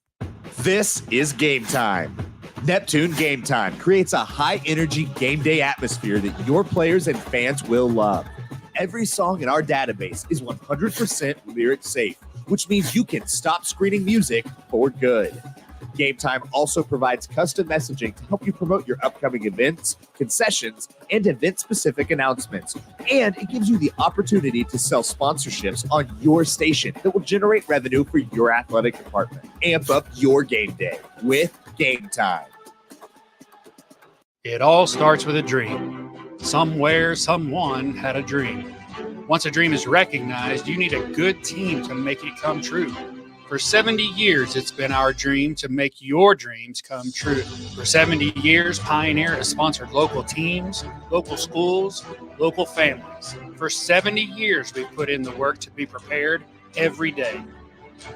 This is Game Time. Neptune Game Time creates a high-energy game day atmosphere that your players and fans will love. Every song in our database is 100% lyric safe, which means you can stop screening music for good. Game Time also provides custom messaging to help you promote your upcoming events, concessions, and event-specific announcements. And it gives you the opportunity to sell sponsorships on your station that will generate revenue for your athletic department. Amp up your game day with Game Time. It all starts with a dream. Somewhere, someone had a dream. Once a dream is recognized, you need a good team to make it come true. For 70 years, it's been our dream to make your dreams come true. For 70 years, Pioneer has sponsored local teams, local schools, local families. For 70 years, we've put in the work to be prepared every day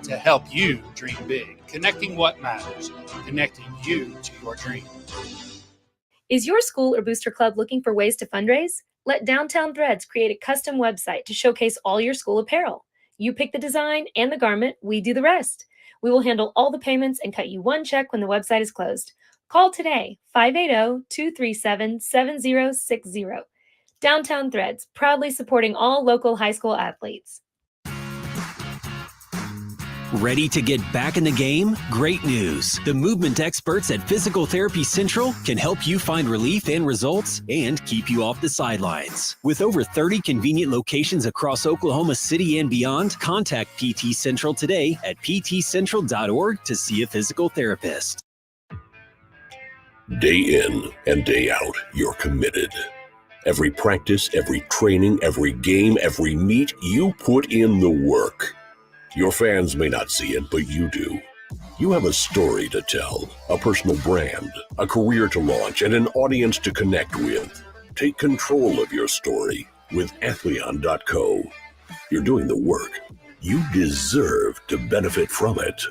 to help you dream big. Connecting what matters, connecting you to your dream. Is your school or booster club looking for ways to fundraise? Let Downtown Threads create a custom website to showcase all your school apparel. You pick the design and the garment, we do the rest. We will handle all the payments and cut you one check when the website is closed. Call today, 580-237-7060. Downtown Threads, proudly supporting all local high school athletes. Ready to get back in the game? Great news. The movement experts at Physical Therapy Central can help you find relief and results and keep you off the sidelines. With over 30 convenient locations across Oklahoma City and beyond, contact PT Central today at ptcentral.org to see a physical therapist. Day in and day out, you're committed. Every practice, every training, every game, every meet, you put in the work. Your fans may not see it, but you do. You have a story to tell, a personal brand, a career to launch, and an audience to connect with. Take control of your story with Athleon.co. You're doing the work. You deserve to benefit from it.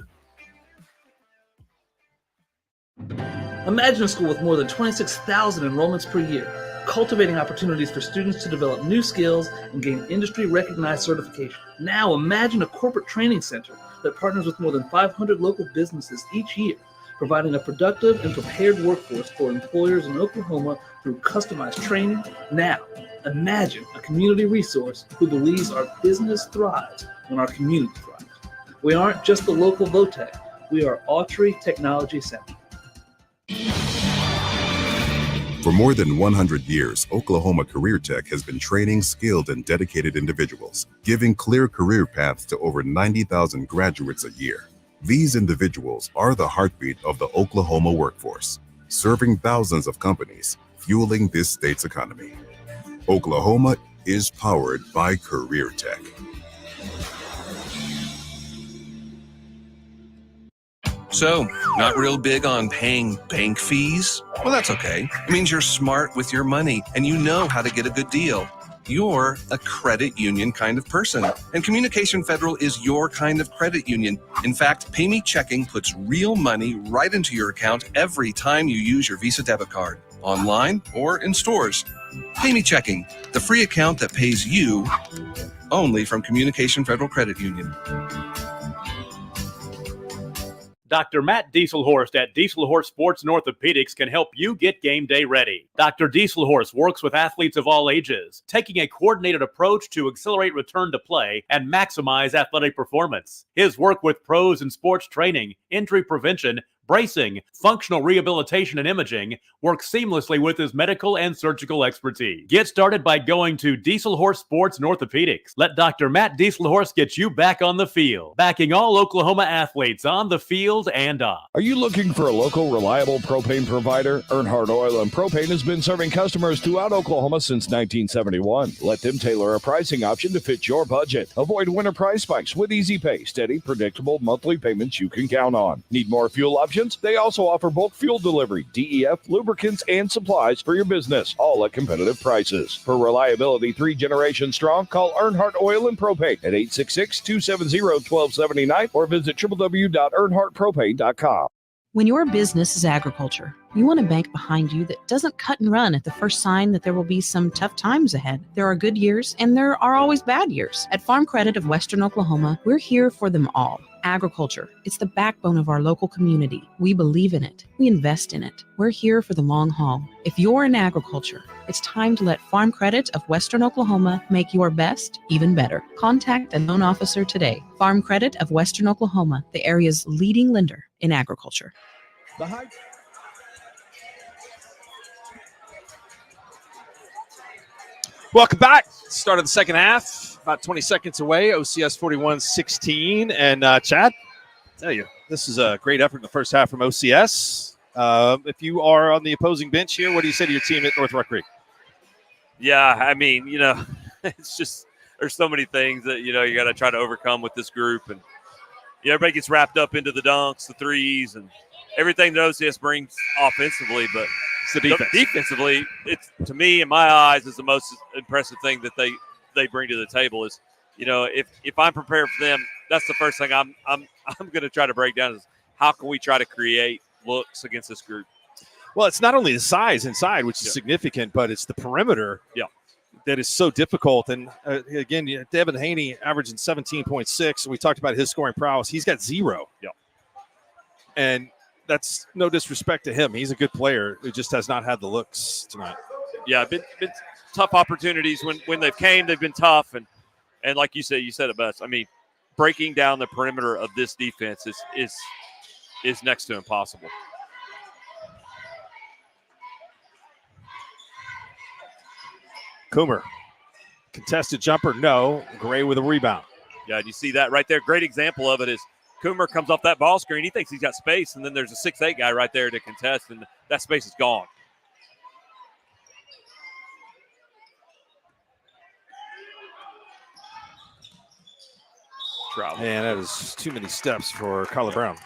Imagine a school with more than 26,000 enrollments per year, cultivating opportunities for students to develop new skills and gain industry-recognized certification. Now imagine a corporate training center that partners with more than 500 local businesses each year, providing a productive and prepared workforce for employers in Oklahoma through customized training. Now imagine a community resource who believes our business thrives when our community thrives. We aren't just the local VOTEC, we are Autry Technology Center. For more than 100 years, Oklahoma Career Tech has been training skilled and dedicated individuals, giving clear career paths to over 90,000 graduates a year. These individuals are the heartbeat of the Oklahoma workforce, serving thousands of companies, fueling this state's economy. Oklahoma is powered by Career Tech. So, not real big on paying bank fees? Well, that's okay. It means you're smart with your money and you know how to get a good deal. You're a credit union kind of person, and Communication Federal is your kind of credit union. In fact, Pay Me Checking puts real money right into your account every time you use your Visa debit card, online or in stores. Pay Me Checking, the free account that pays you only from Communication Federal Credit Union. Dr. Matt Dieselhorst at Dieselhorst Sports and Orthopedics can help you get game day ready. Dr. Dieselhorst works with athletes of all ages, taking a coordinated approach to accelerate return to play and maximize athletic performance. His work with pros in sports training, injury prevention, bracing, functional rehabilitation, and imaging work seamlessly with his medical and surgical expertise. Get started by going to Dieselhorse Sports and Orthopedics. Let Dr. Matt Dieselhorse get you back on the field, backing all Oklahoma athletes on the field and off. Are you looking for a local, reliable propane provider? Earnhardt Oil and Propane has been serving customers throughout Oklahoma since 1971. Let them tailor a pricing option to fit your budget. Avoid winter price spikes with easy pay, steady, predictable monthly payments you can count on. Need more fuel options? They also offer bulk fuel delivery, DEF, lubricants, and supplies for your business, all at competitive prices. For reliability 3 generations strong, call Earnhardt Oil and Propane at 866-270-1279 or visit www.earnhardtpropane.com. When your business is agriculture, you want a bank behind you that doesn't cut and run at the first sign that there will be some tough times ahead. There are good years and there are always bad years. At Farm Credit of Western Oklahoma, we're here for them all. Agriculture, it's the backbone of our local community. We believe in it. We invest in it. We're here for the long haul. If you're in agriculture, it's time to let Farm Credit of Western Oklahoma make your best even better. Contact a loan officer today. Farm Credit of Western Oklahoma, the area's leading lender in agriculture. Welcome back. Start of the second half, about 20 seconds away. OCS 41-16. And Chad, I tell you, this is a great effort in the first half from OCS. If you are on the opposing bench here, what do you say to your team at North Rock Creek? Yeah, I mean, it's just there's so many things that, you got to try to overcome with this group. And everybody gets wrapped up into the dunks, the threes, and everything that OCS brings offensively. But it's the defense. Defensively, it's, to me, in my eyes, is the most impressive thing that they bring to the table is, if I'm prepared for them, that's the first thing I'm going to try to break down is how can we try to create looks against this group. Well, it's not only the size inside, which is significant, but it's the perimeter that is so difficult. And, again, Devin Haney averaging 17.6. We talked about his scoring prowess. He's got 0. Yeah. And that's no disrespect to him. He's a good player who just has not had the looks tonight. Yeah, been tough opportunities. When they've came, they've been tough. And like you said it best. I mean, breaking down the perimeter of this defense is next to impossible. Coomer, contested jumper, no. Gray with a rebound. Yeah, you see that right there. Great example of it is Coomer comes off that ball screen. He thinks he's got space, and then there's a 6'8" guy right there to contest, and that space is gone. Travel. And that is too many steps for Kyler Brown.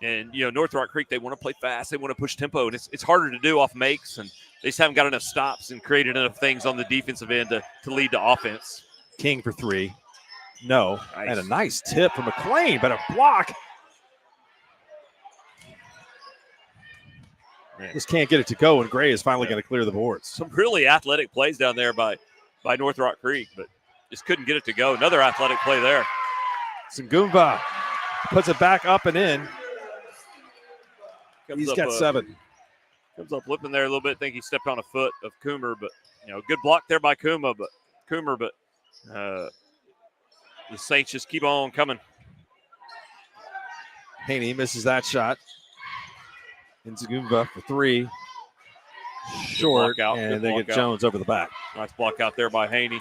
And, North Rock Creek, they want to play fast. They want to push tempo, and it's harder to do off makes, and they just haven't got enough stops and created enough things on the defensive end to lead to offense. King for 3. No. Nice. And a nice tip from McLean, but a block. Man. Just can't get it to go, and Gray is finally going to clear the boards. Some really athletic plays down there by North Rock Creek, but just couldn't get it to go. Another athletic play there. Sangumba puts it back up and in. He's got 7. Comes up flipping there a little bit. Think he stepped on a foot of Coomer, but good block there by Coomer, but the Saints just keep on coming. Haney misses that shot. Nzagumba for 3. Short, out. And they get out. Jones over the back. Nice block out there by Haney.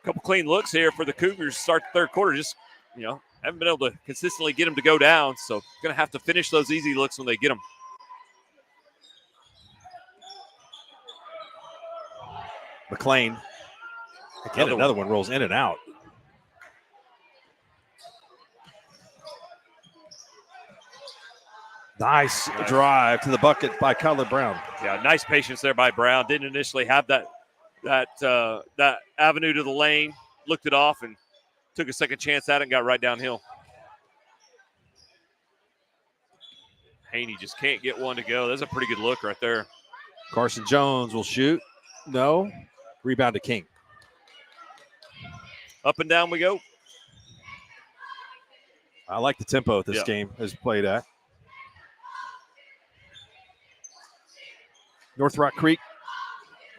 Couple clean looks here for the Cougars to start the third quarter. Just, haven't been able to consistently get them to go down, so going to have to finish those easy looks when they get them. McLean. Again, another one rolls in and out. Nice drive to the bucket by Kyler Brown. Yeah, nice patience there by Brown. Didn't initially have that avenue to the lane, looked it off and took a second chance at it and got right downhill. Haney just can't get one to go. That's a pretty good look right there. Carson Jones will shoot. No. Rebound to King. Up and down we go. I like the tempo this game has played at. North Rock Creek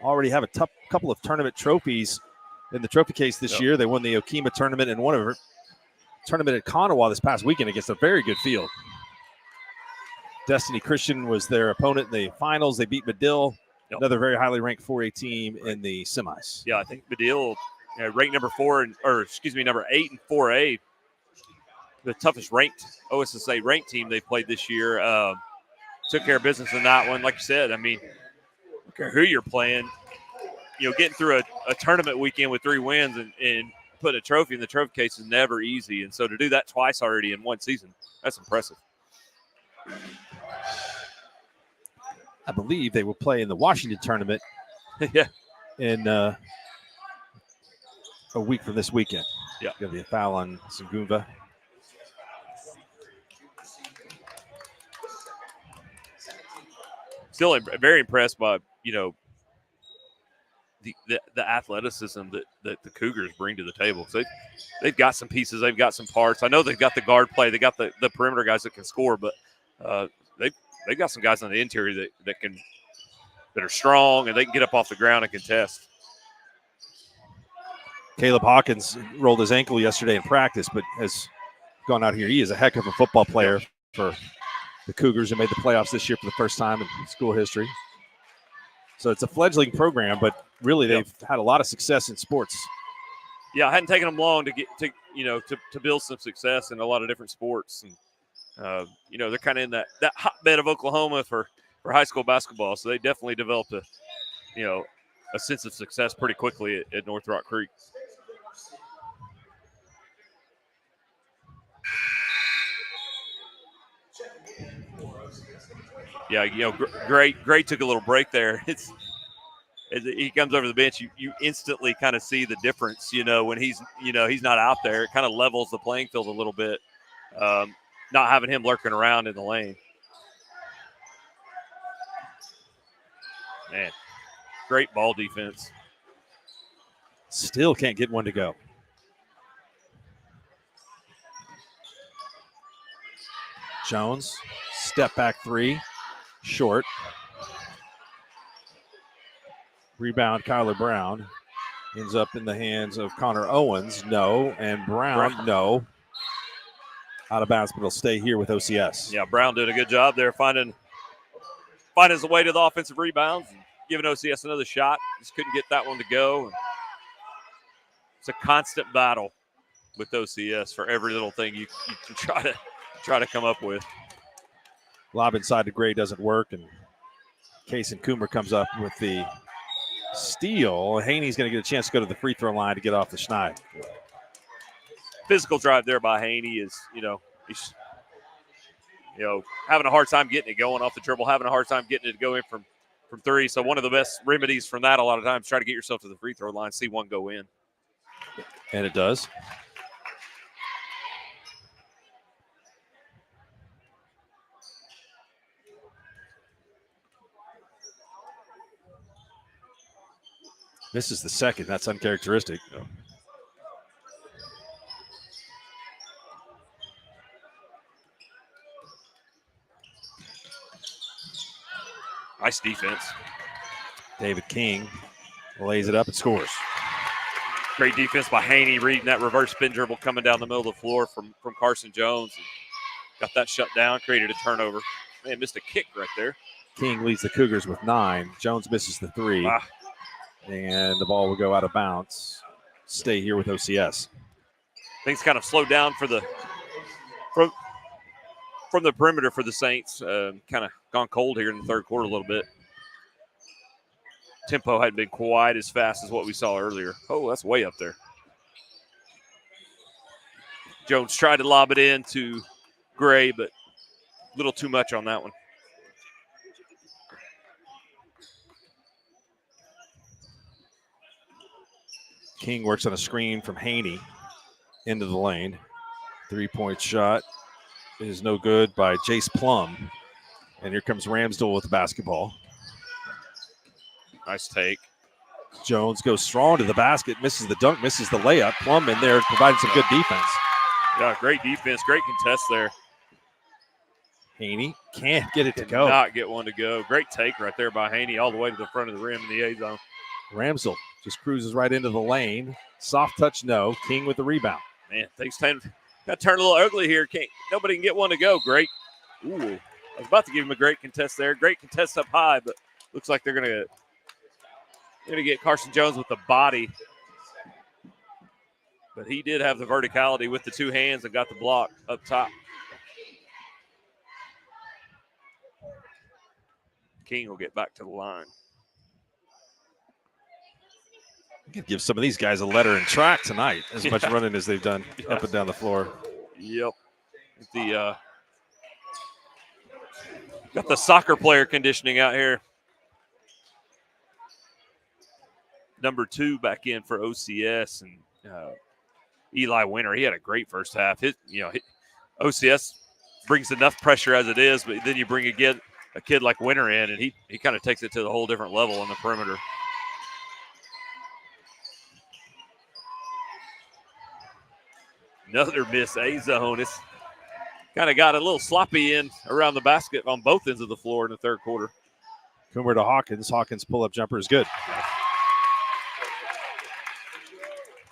already have a couple of tournament trophies in the trophy case this year. They won the Okima tournament and won a tournament at Kanawha this past weekend against a very good field. Destiny Christian was their opponent in the finals. They beat Medill, another very highly ranked 4A team in the semis. Yeah, I think Medill, ranked number 8 in 4A, the toughest ranked OSSA ranked team they played this year. Took care of business in that one. Like you said, I mean, I don't care who you're playing, getting through a tournament weekend with 3 wins and put a trophy in the trophy case is never easy. And so to do that twice already in one season, that's impressive. I believe they will play in the Washington tournament in a week from this weekend. Yeah. Going to be a foul on Sangumva. Still very impressed by, the athleticism that the Cougars bring to the table. So they've got some pieces. They've got some parts. I know they've got the guard play. They got the perimeter guys that can score, but they've got some guys on the interior that are strong and they can get up off the ground and contest. Caleb Hawkins rolled his ankle yesterday in practice, but has gone out here. He is a heck of a football player for the Cougars and made the playoffs this year for the first time in school history. So it's a fledgling program, but really they've had a lot of success in sports. Yeah, it hadn't taken them long to build some success in a lot of different sports. And, they're kind of in that hotbed of Oklahoma for high school basketball. So they definitely developed a sense of success pretty quickly at North Rock Creek. Yeah, Gray took a little break there. He comes over the bench, you instantly kind of see the difference, when he's not out there. It kind of levels the playing field a little bit, not having him lurking around in the lane. Man, great ball defense. Still can't get one to go. Jones, step back 3, short. Rebound, Kyler Brown. Ends up in the hands of Connor Owens. No. And Brown, no. Out of bounds, but it'll stay here with OCS. Yeah, Brown did a good job there finding his way to the offensive rebounds and giving OCS another shot. Just couldn't get that one to go. It's a constant battle with OCS for every little thing you can try to come up with. Lob inside to Gray doesn't work, and Kason Coomer comes up with the steal. Haney's going to get a chance to go to the free throw line to get off the schneid. Physical drive there by Haney is, he's, having a hard time getting it going off the dribble, having a hard time getting it to go in from 3. So one of the best remedies from that a lot of times, try to get yourself to the free throw line, see one go in. And it does. This is the second. That's uncharacteristic. Nice defense. David King lays it up and scores. Great defense by Haney, reading that reverse spin dribble coming down the middle of the floor from Carson Jones. Got that shut down, created a turnover. Man, missed a kick right there. King leads the Cougars with 9. Jones misses the 3. And the ball will go out of bounds. Stay here with OCS. Things kind of slowed down from the perimeter for the Saints. Kind of gone cold here in the third quarter a little bit. Tempo hadn't been quite as fast as what we saw earlier. Oh, that's way up there. Jones tried to lob it in to Gray, but a little too much on that one. King works on a screen from Haney into the lane. 3-point shot is no good by Jace Plum. And here comes Ramsdell with the basketball. Nice take. Jones goes strong to the basket, misses the dunk, misses the layup. Plum in there providing some good defense. Yeah, great defense, great contest there. Haney can't get it to go. Not get one to go. Great take right there by Haney all the way to the front of the rim in the A zone. Ramsell just cruises right into the lane. Soft touch, no. King with the rebound. Man, things got to turn a little ugly here. Nobody can get one to go. Great. Ooh, I was about to give him a great contest there. Great contest up high, but looks like they're gonna get Carson Jones with the body. But he did have the verticality with the two hands and got the block up top. King will get back to the line. You could give some of these guys a letter and track tonight, as much running as they've done up and down the floor. Yep. Got the soccer player conditioning out here. Number 2 back in for OCS, and Eli Winter. He had a great first half. OCS brings enough pressure as it is, but then you bring a kid like Winter in, and he kind of takes it to the whole different level on the perimeter. Another miss A zone. It's kind of got a little sloppy in around the basket on both ends of the floor in the third quarter. Coomer to Hawkins. Hawkins pull-up jumper is good.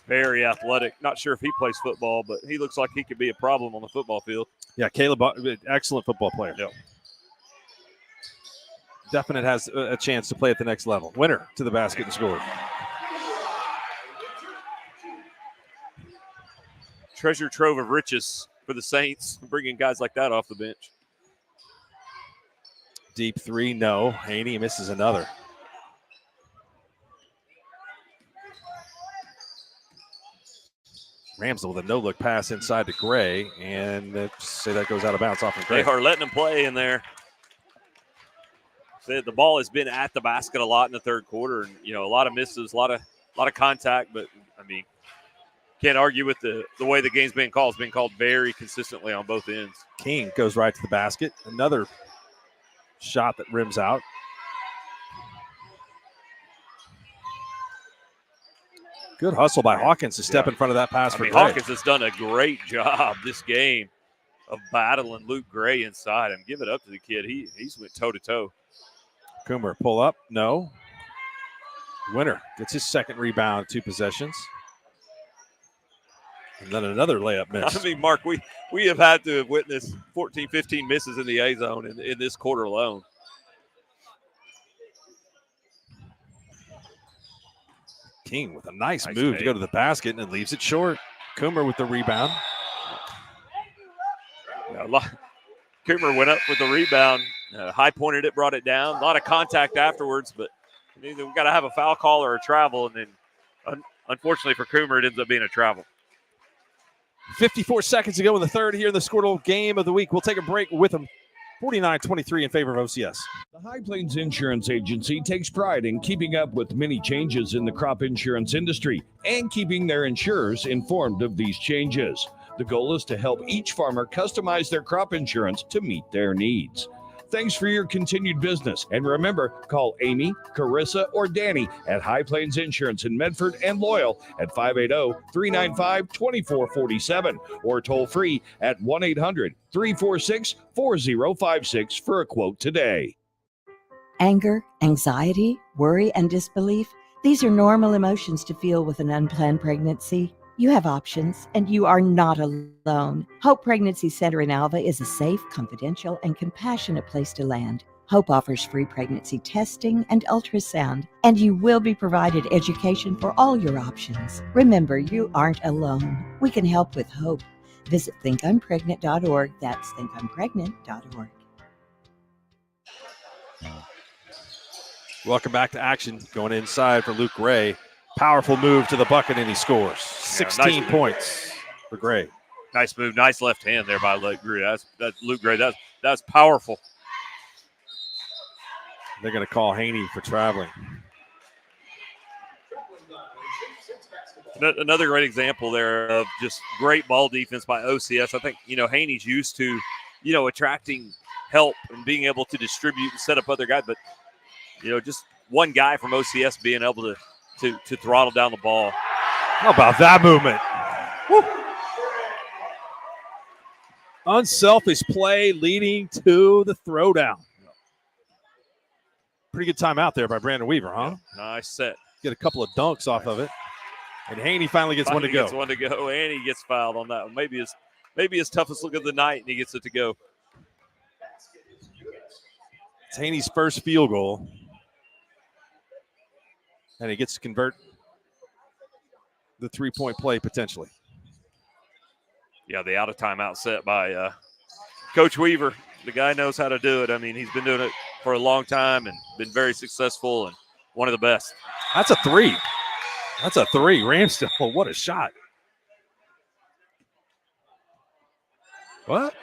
Very athletic. Not sure if he plays football, but he looks like he could be a problem on the football field. Yeah, Caleb, excellent football player. Yep. Definite has a chance to play at the next level. Winner to the basket and scored. Treasure trove of riches for the Saints, bringing guys like that off the bench. Deep 3, no. Haney misses another. Ramsell with a no-look pass inside to Gray, and say that goes out of bounds off of Gray. They are letting him play in there. The ball has been at the basket a lot in the third quarter, and a lot of misses, a lot of contact, but can't argue with the way the game's being called. It's been called very consistently on both ends. King goes right to the basket. Another shot that rims out. Good hustle by Hawkins to step in front of that pass for Gray. Hawkins has done a great job this game of battling Luke Gray inside. Give it up to the kid. He's went toe-to-toe. Coomer pull up. No. Winner gets his second rebound, 2 possessions. And then another layup miss. Mark, we have had to have witnessed 14, 15 misses in the A zone in this quarter alone. King with a nice move to go to the basket and then leaves it short. Coomer with the rebound. Coomer went up with the rebound. High pointed it, brought it down. A lot of contact afterwards, but we've got to have a foul call or a travel. And then, unfortunately for Coomer, it ends up being a travel. 54 seconds to go in the third here in the Skordle game of the week. We'll take a break with them. 49-23 in favor of OCS. The High Plains Insurance Agency takes pride in keeping up with many changes in the crop insurance industry and keeping their insurers informed of these changes. The goal is to help each farmer customize their crop insurance to meet their needs. Thanks for your continued business. And remember, call Amy, Carissa, or Danny at High Plains Insurance in Medford and Loyal at 580-395-2447 or toll free at 1-800-346-4056 for a quote today. Anger, anxiety, worry, and disbelief. These are normal emotions to feel with an unplanned pregnancy. You have options, and you are not alone. Hope Pregnancy Center in Alva is a safe, confidential, and compassionate place to land. Hope offers free pregnancy testing and ultrasound, and you will be provided education for all your options. Remember, you aren't alone. We can help with hope. Visit thinkimpregnant.org. That's thinkimpregnant.org. Welcome back to action. Going inside for Luke Gray. Powerful move to the bucket, and he scores. 16 nice points for Gray. Nice move. Nice left hand there by Luke Gray. That's Luke Gray. That's powerful. They're going to call Haney for traveling. Another great example there of just great ball defense by OCS. I think, Haney's used to, attracting help and being able to distribute and set up other guys. But, just one guy from OCS being able to throttle down the ball. How about that movement? Woo. Unselfish play leading to the throwdown. Pretty good timeout there by Brandon Weaver, huh? Nice set. Get a couple of dunks off of it. And Haney finally gets one to go. Gets one to go, and he gets fouled on that one. Maybe his toughest look of the night, and he gets it to go. It's Haney's first field goal. And he gets to convert the three-point play potentially. Yeah, the out-of-timeout set by Coach Weaver. The guy knows how to do it. I mean, he's been doing it for a long time and been very successful and one of the best. That's a three. That's a three. Ramsdale, what a shot. What?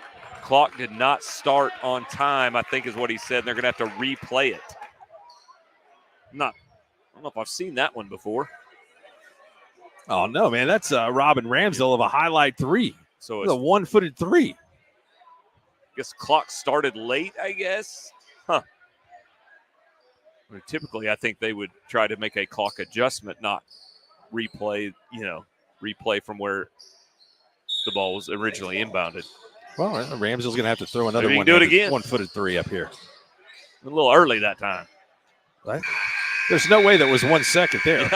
Clock did not start on time, I think is what he said. They're going to have to replay it. I don't know if I've seen that one before. Oh, no, man. That's Robin Ramsdale of a highlight three. So it's a one-footed three. I guess clock started late, I guess. Huh. I mean, typically, I think they would try to make a clock adjustment, not replay from where the ball was originally inbounded. Well, Ramsdale's going to have to throw another do it again. One-footed three up here. A little early that time. Right? There's no way that was 1 second there.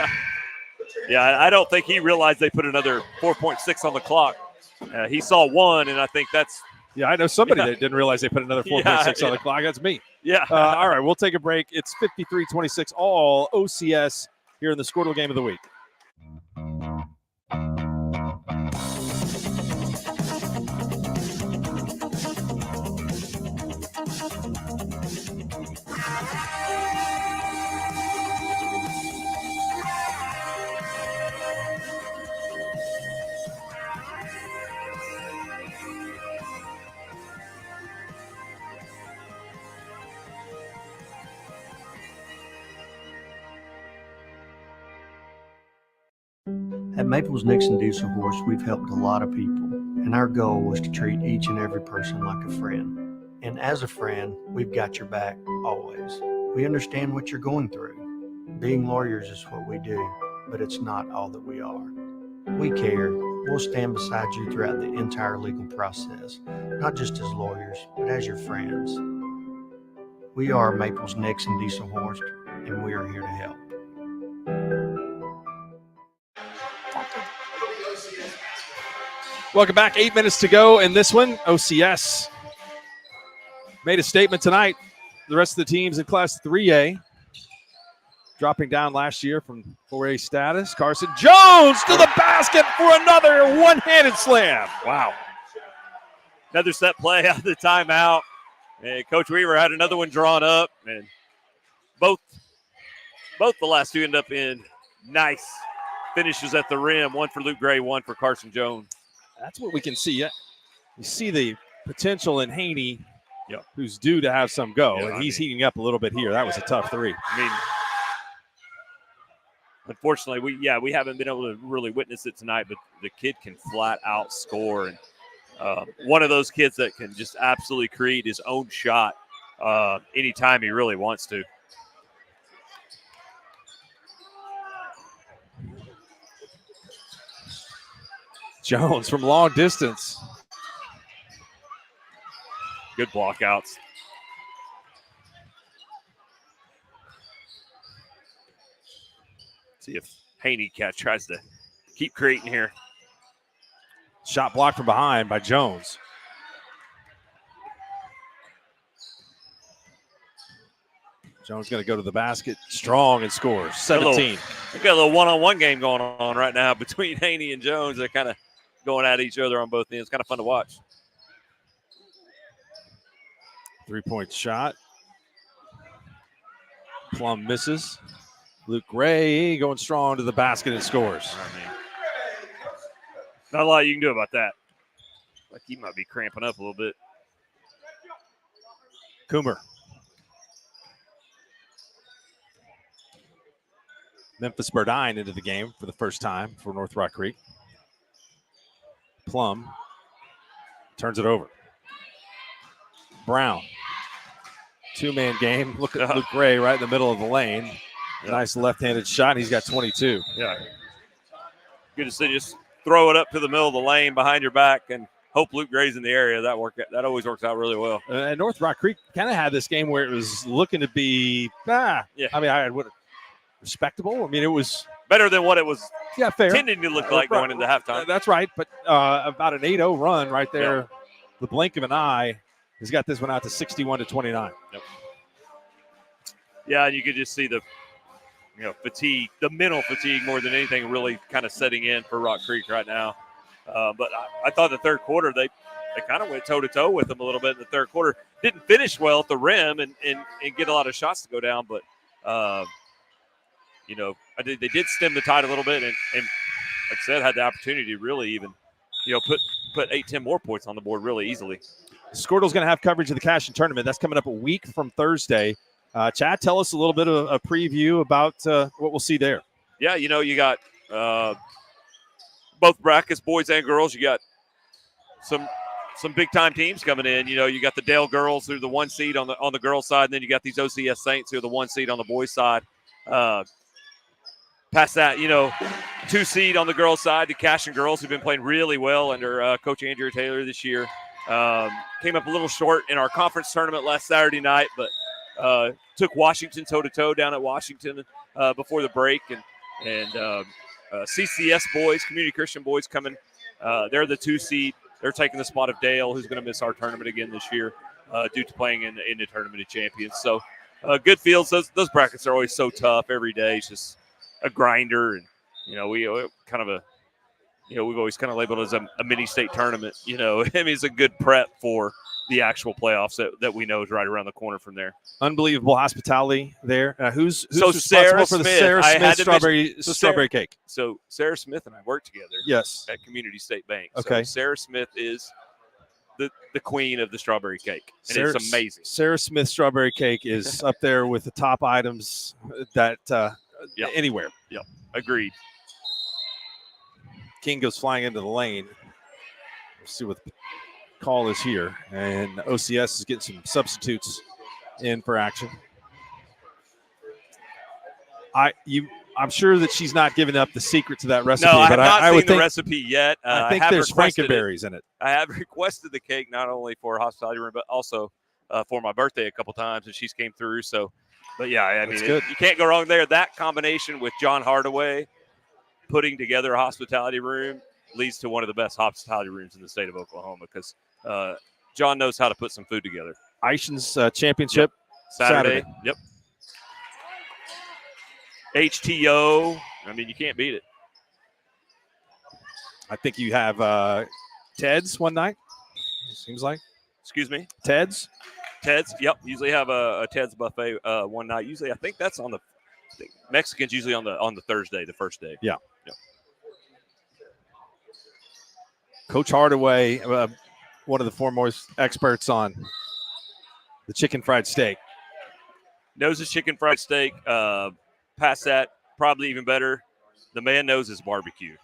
Yeah, I don't think he realized they put another 4.6 on the clock. He saw one, and I think that's – yeah, I know somebody that didn't realize they put another 4.6 on the clock. That's me. Yeah. All right, we'll take a break. It's 53-26, all OCS here in the Skordle Game of the Week. At Maples Nixon Diesel Horse, we've helped a lot of people, and our goal was to treat each and every person like a friend. And as a friend, we've got your back always. We understand what you're going through. Being lawyers is what we do, but it's not all that we are. We care. We'll stand beside you throughout the entire legal process, not just as lawyers, but as your friends. We are Maples Nixon Diesel Horse, and we are here to help. Welcome back. 8 minutes to go in this one. OCS made a statement tonight. The rest of the teams in Class 3A dropping down last year from 4A status. Carson Jones to the basket for another one-handed slam. Wow. Another set play out of the timeout. And Coach Weaver had another one drawn up. And both the last two end up in nice finishes at the rim. One for Luke Gray, one for Carson Jones. That's what we can see. You see the potential in Haney, who's due to have some go, and he's heating up a little bit here. That was a tough three. I mean, unfortunately, we haven't been able to really witness it tonight, but the kid can flat out score. And one of those kids that can just absolutely create his own shot anytime he really wants to. Jones from long distance. Good block outs. See if Haney tries to keep creating here. Shot blocked from behind by Jones. Jones going to go to the basket, strong, and scores. 17. We've got a little one-on-one game going on right now between Haney and Jones. They're kind of going at each other on both ends. Kind of fun to watch. Three-point shot. Plum misses. Luke Gray going strong to the basket and scores. I mean, not a lot you can do about that. Like he might be cramping up a little bit. Coomer. Memphis Burdine into the game for the first time for North Rock Creek. Plum turns it over. Brown. Two-man game. Look at Luke Gray right in the middle of the lane. Nice left-handed shot. He's got 22. Yeah. Good to see. Just throw it up to the middle of the lane behind your back and Hope Luke Gray's in the area. That always works out really well. And North Rock Creek kind of had this game where it was looking to be, I mean, respectable. I mean, it was better than what it was fair. Tending to look like going into halftime. That's right. But about an 8-0 run right there, the blink of an eye, has got this one out to 61-29. Yep. Yeah, and you could just see the fatigue, the mental fatigue more than anything really kind of setting in for Rock Creek right now. But I thought the third quarter, they kind of went toe-to-toe with them a little bit in the third quarter. Didn't finish well at the rim and get a lot of shots to go down, but, they did stem the tide a little bit and like I said, had the opportunity to really even, put 8-10 more points on the board really easily. Skordle's going to have coverage of the Cash and Tournament. That's coming up a week from Thursday. Chad, tell us a little bit of a preview about what we'll see there. Yeah, you got both brackets, boys and girls. You got some big-time teams coming in. You got the Dale girls, who are the 1 seed on the girls' side, and then you got these OCS Saints, who are the 1 seed on the boys' side. Past that, 2 seed on the girls' side, the Cash and girls, who've been playing really well under Coach Andrew Taylor this year. Came up a little short in our conference tournament last Saturday night, but took Washington toe-to-toe down at Washington before the break. And CCS boys, Community Christian boys, coming. They're the 2 seed. They're taking the spot of Dale, who's going to miss our tournament again this year due to playing in the Tournament of Champions. So good fields. Those brackets are always so tough every day. It's just a grinder. And, we kind of we've always kind of labeled it as a mini state tournament. I mean, it's a good prep for the actual playoffs that we know is right around the corner from there. Unbelievable hospitality there. Who's so responsible Sarah for the Smith, Sarah Smith strawberry cake? So Sarah Smith and I work together. Yes. At Community State Bank. Okay. So Sarah Smith is the queen of the strawberry cake, and it's amazing. Sarah Smith strawberry cake is up there with the top items that anywhere. Yep. Agreed. King goes flying into the lane. We'll see what the call is here. And OCS is getting some substitutes in for action. I'm sure that she's not giving up the secret to that recipe. No, I have but not I seen would the think, recipe yet. I think have there's requested frankenberries in it. I have requested the cake not only for hospitality room, but also for my birthday a couple times, and she's came through. So, but yeah, I mean, good. You can't go wrong there. That combination with John Hardaway putting together a hospitality room leads to one of the best hospitality rooms in the state of Oklahoma because John knows how to put some food together. Ishan's championship Saturday. Yep. HTO. I mean, you can't beat it. I think you have Ted's one night, seems like. Excuse me? Ted's? Ted's, yep. Usually have a Ted's buffet one night. Usually, I think that's on the Mexicans usually on the Thursday, the first day. Yeah. Yep. Coach Hardaway, one of the foremost experts on the chicken fried steak. Knows his chicken fried steak. Past that, probably even better. The man knows his barbecue.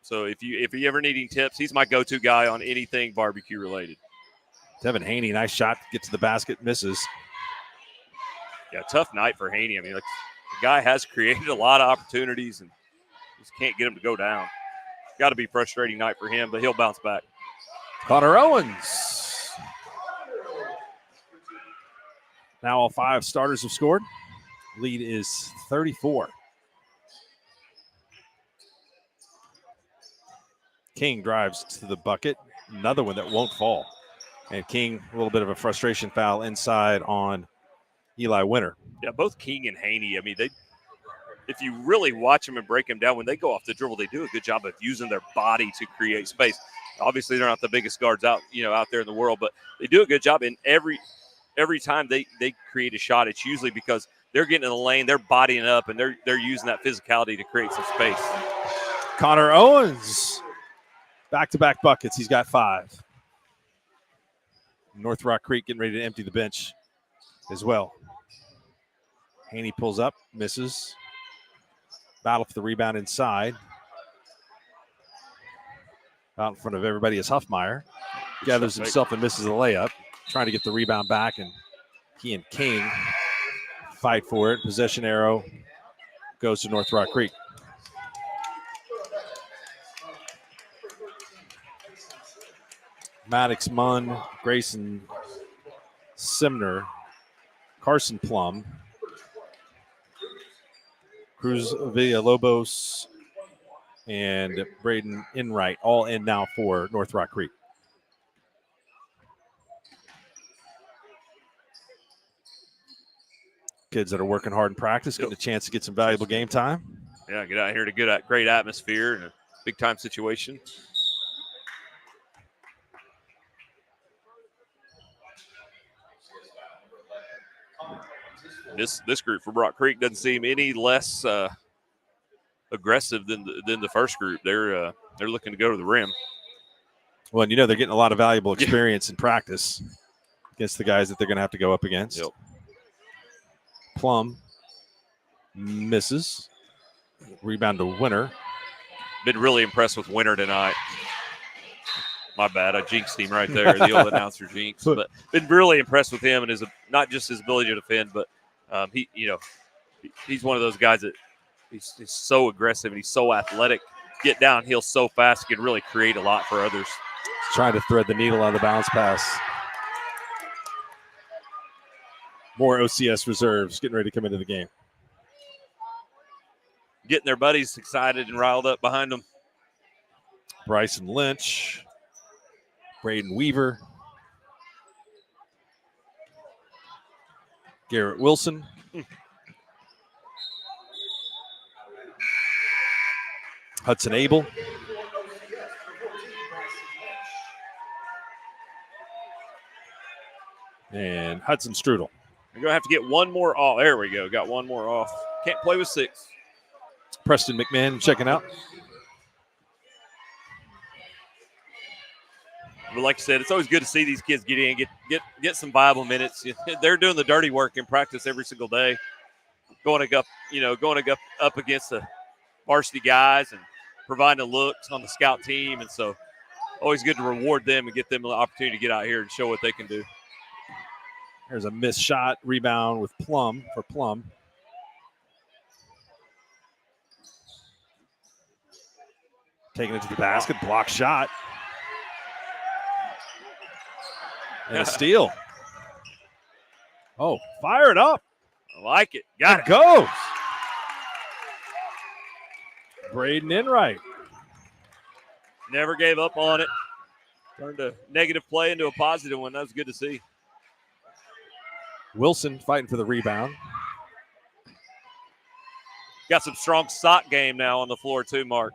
So if you ever needing tips, he's my go-to guy on anything barbecue related. Devin Haney, nice shot, get to the basket, misses. Yeah, tough night for Haney. I mean, the guy has created a lot of opportunities and just can't get him to go down. Got to be a frustrating night for him, but he'll bounce back. Connor Owens. Now all 5 starters have scored. Lead is 34. King drives to the bucket. Another one that won't fall. And King, a little bit of a frustration foul inside on Eli Winter. Yeah, both King and Haney, I mean, if you really watch them and break them down, when they go off the dribble, they do a good job of using their body to create space. Obviously, they're not the biggest guards out there in the world, but they do a good job. And every time they create a shot, it's usually because they're getting in the lane, they're bodying up, and they're using that physicality to create some space. Connor Owens, back-to-back buckets. He's got 5. North Rock Creek getting ready to empty the bench as well. Haney pulls up, misses. Battle for the rebound inside. Out in front of everybody is Huffmeyer. Gathers himself and misses a layup. Trying to get the rebound back, and he and King fight for it. Possession arrow goes to North Rock Creek. Maddox Munn, Grayson Simner, Carson Plum, Cruz Villalobos, and Braden Enright all in now for North Rock Creek. Kids that are working hard in practice, getting a chance to get some valuable game time. Yeah, get out here to a great atmosphere and a big-time situation. This group from Rock Creek doesn't seem any less aggressive than the first group. They're looking to go to the rim. Well, and they're getting a lot of valuable experience in practice against the guys that they're going to have to go up against. Yep. Plum misses. Rebound to Winter. Been really impressed with Winter tonight. My bad, I jinxed him right there, the old announcer jinx. But been really impressed with him and not just his ability to defend, but he's one of those guys that he's so aggressive and he's so athletic. Get downhill so fast, he can really create a lot for others. He's trying to thread the needle on the bounce pass. More OCS reserves getting ready to come into the game. Getting their buddies excited and riled up behind them. Bryson Lynch, Braden Weaver, Garrett Wilson. Hudson Abel. And Hudson Strudel. You're going to have to get one more off. There we go. Got one more off. Can't play with 6. Preston McMahon checking out. But like I said, it's always good to see these kids get in, get some viable minutes. They're doing the dirty work in practice every single day, going up against the varsity guys and providing the looks on the scout team. And so always good to reward them and get them the opportunity to get out here and show what they can do. There's a missed shot, rebound with Plum. Taking it to the basket, block shot. And a steal. Oh, fire it up. I like it. Got it. Goes. Braden Enright. Never gave up on it. Turned a negative play into a positive one. That was good to see. Wilson fighting for the rebound. Got some strong sock game now on the floor too, Mark.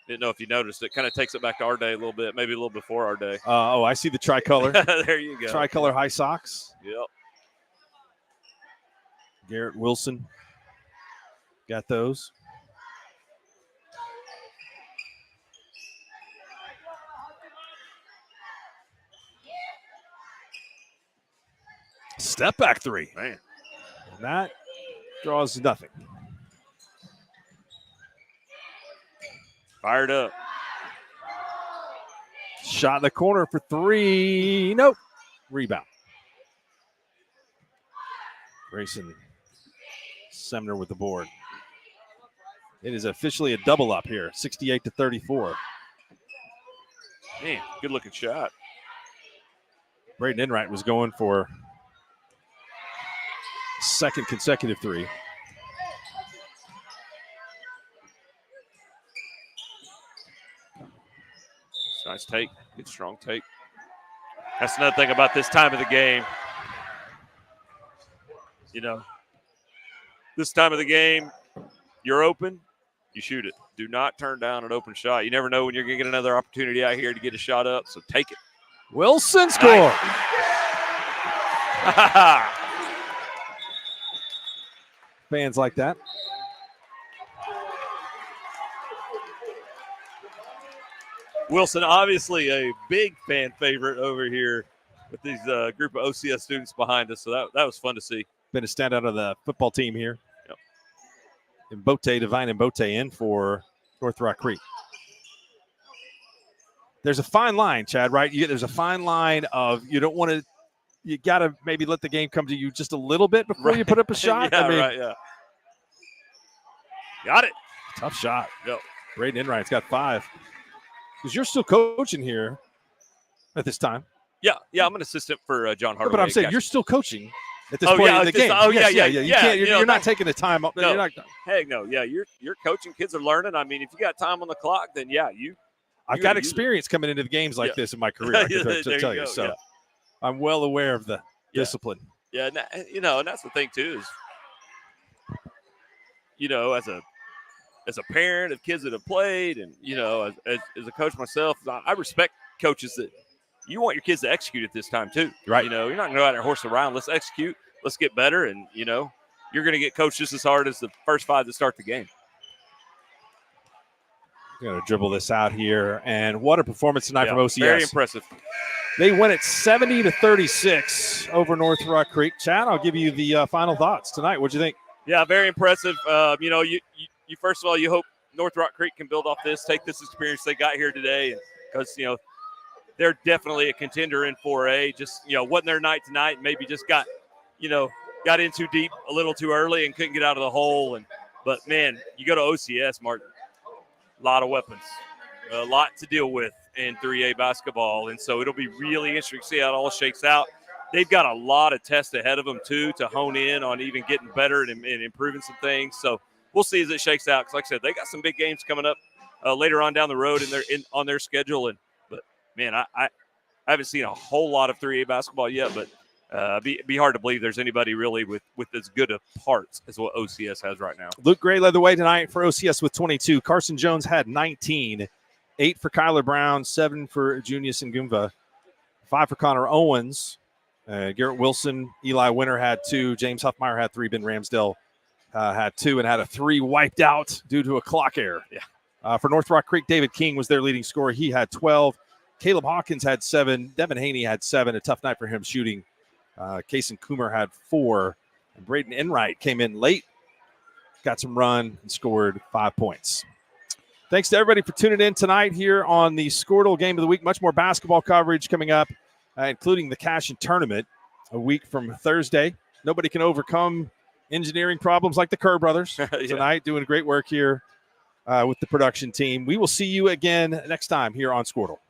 Didn't know if you noticed it. Kind of takes it back to our day a little bit, maybe a little before our day. I see the tricolor. There you go. Tricolor high socks. Yep. Garrett Wilson got those. Step back 3. Man. And that draws nothing. Fired up. Shot in the corner for 3. Nope. Rebound. Grayson Semner with the board. It is officially a double up here, 68-34. Man, good looking shot. Braden Enright was going for second consecutive 3. Nice take. Good strong take. That's another thing about this time of the game. This time of the game, you're open, you shoot it. Do not turn down an open shot. You never know when you're going to get another opportunity out here to get a shot up, so take it. Wilson score. Fans like that. Wilson, obviously a big fan favorite over here with these group of OCS students behind us, so that was fun to see. Been a standout of the football team here. Yep. And Devine and Bote in for North Rock Creek. There's a fine line, Chad, right? There's a fine line of you don't want to – you got to maybe let the game come to you just a little bit before you put up a shot. Yeah. Got it. Tough shot. Yep. Braden Enright's got 5. Because you're still coaching here. at this time. Yeah, I'm an assistant for John Hardaway. But I'm saying Gotcha. you're still coaching at this point in the game. You can't. You're not taking the time up. No, You're not. heck no. Yeah, you're coaching. Kids are learning. I mean, if you got time on the clock, then yeah, I've got experience coming into the games like this in my career. I can tell you. So I'm well aware of the discipline. Yeah, and that's the thing too is, as a parent of kids that have played, and as a coach myself, I respect coaches that you want your kids to execute at this time too. Right. You're not going to go out there horse around. Let's execute. Let's get better, and you're going to get coached just as hard as the first 5 that start the game. Going to dribble this out here, and what a performance tonight from OCS. Very impressive. They win it 70-36 over North Rock Creek. Chad, I'll give you the final thoughts tonight. What'd you think? Yeah, very impressive. You first of all, you hope North Rock Creek can build off this, take this experience they got here today, because they're definitely a contender in 4A. Just wasn't their night tonight. Maybe just got in too deep a little too early and couldn't get out of the hole. But man, you go to OCS, Martin, a lot of weapons, a lot to deal with in 3A basketball, and so it'll be really interesting to see how it all shakes out. They've got a lot of tests ahead of them too to hone in on even getting better and improving some things. So we'll see as it shakes out. Because like I said, they got some big games coming up later on down the road on their schedule. But man, I haven't seen a whole lot of 3A basketball yet. But be hard to believe there's anybody really with as good of parts as what OCS has right now. Luke Gray led the way tonight for OCS with 22. Carson Jones had 19. 8 for Kyler Brown, 7 for Junius Ngumva, 5 for Connor Owens. Garrett Wilson, Eli Winter had 2. James Huffmeyer had 3. Ben Ramsdale had 2 and had a 3 wiped out due to a clock error. Yeah. For North Rock Creek, David King was their leading scorer. He had 12. Caleb Hawkins had 7. Devin Haney had 7. A tough night for him shooting. Kason Coomer had 4. And Braden Enright came in late, got some run, and scored 5 points. Thanks to everybody for tuning in tonight here on the Skordle Game of the Week. Much more basketball coverage coming up, including the Cash and Tournament a week from Thursday. Nobody can overcome engineering problems like the Kerr brothers tonight, doing great work here with the production team. We will see you again next time here on Skordle.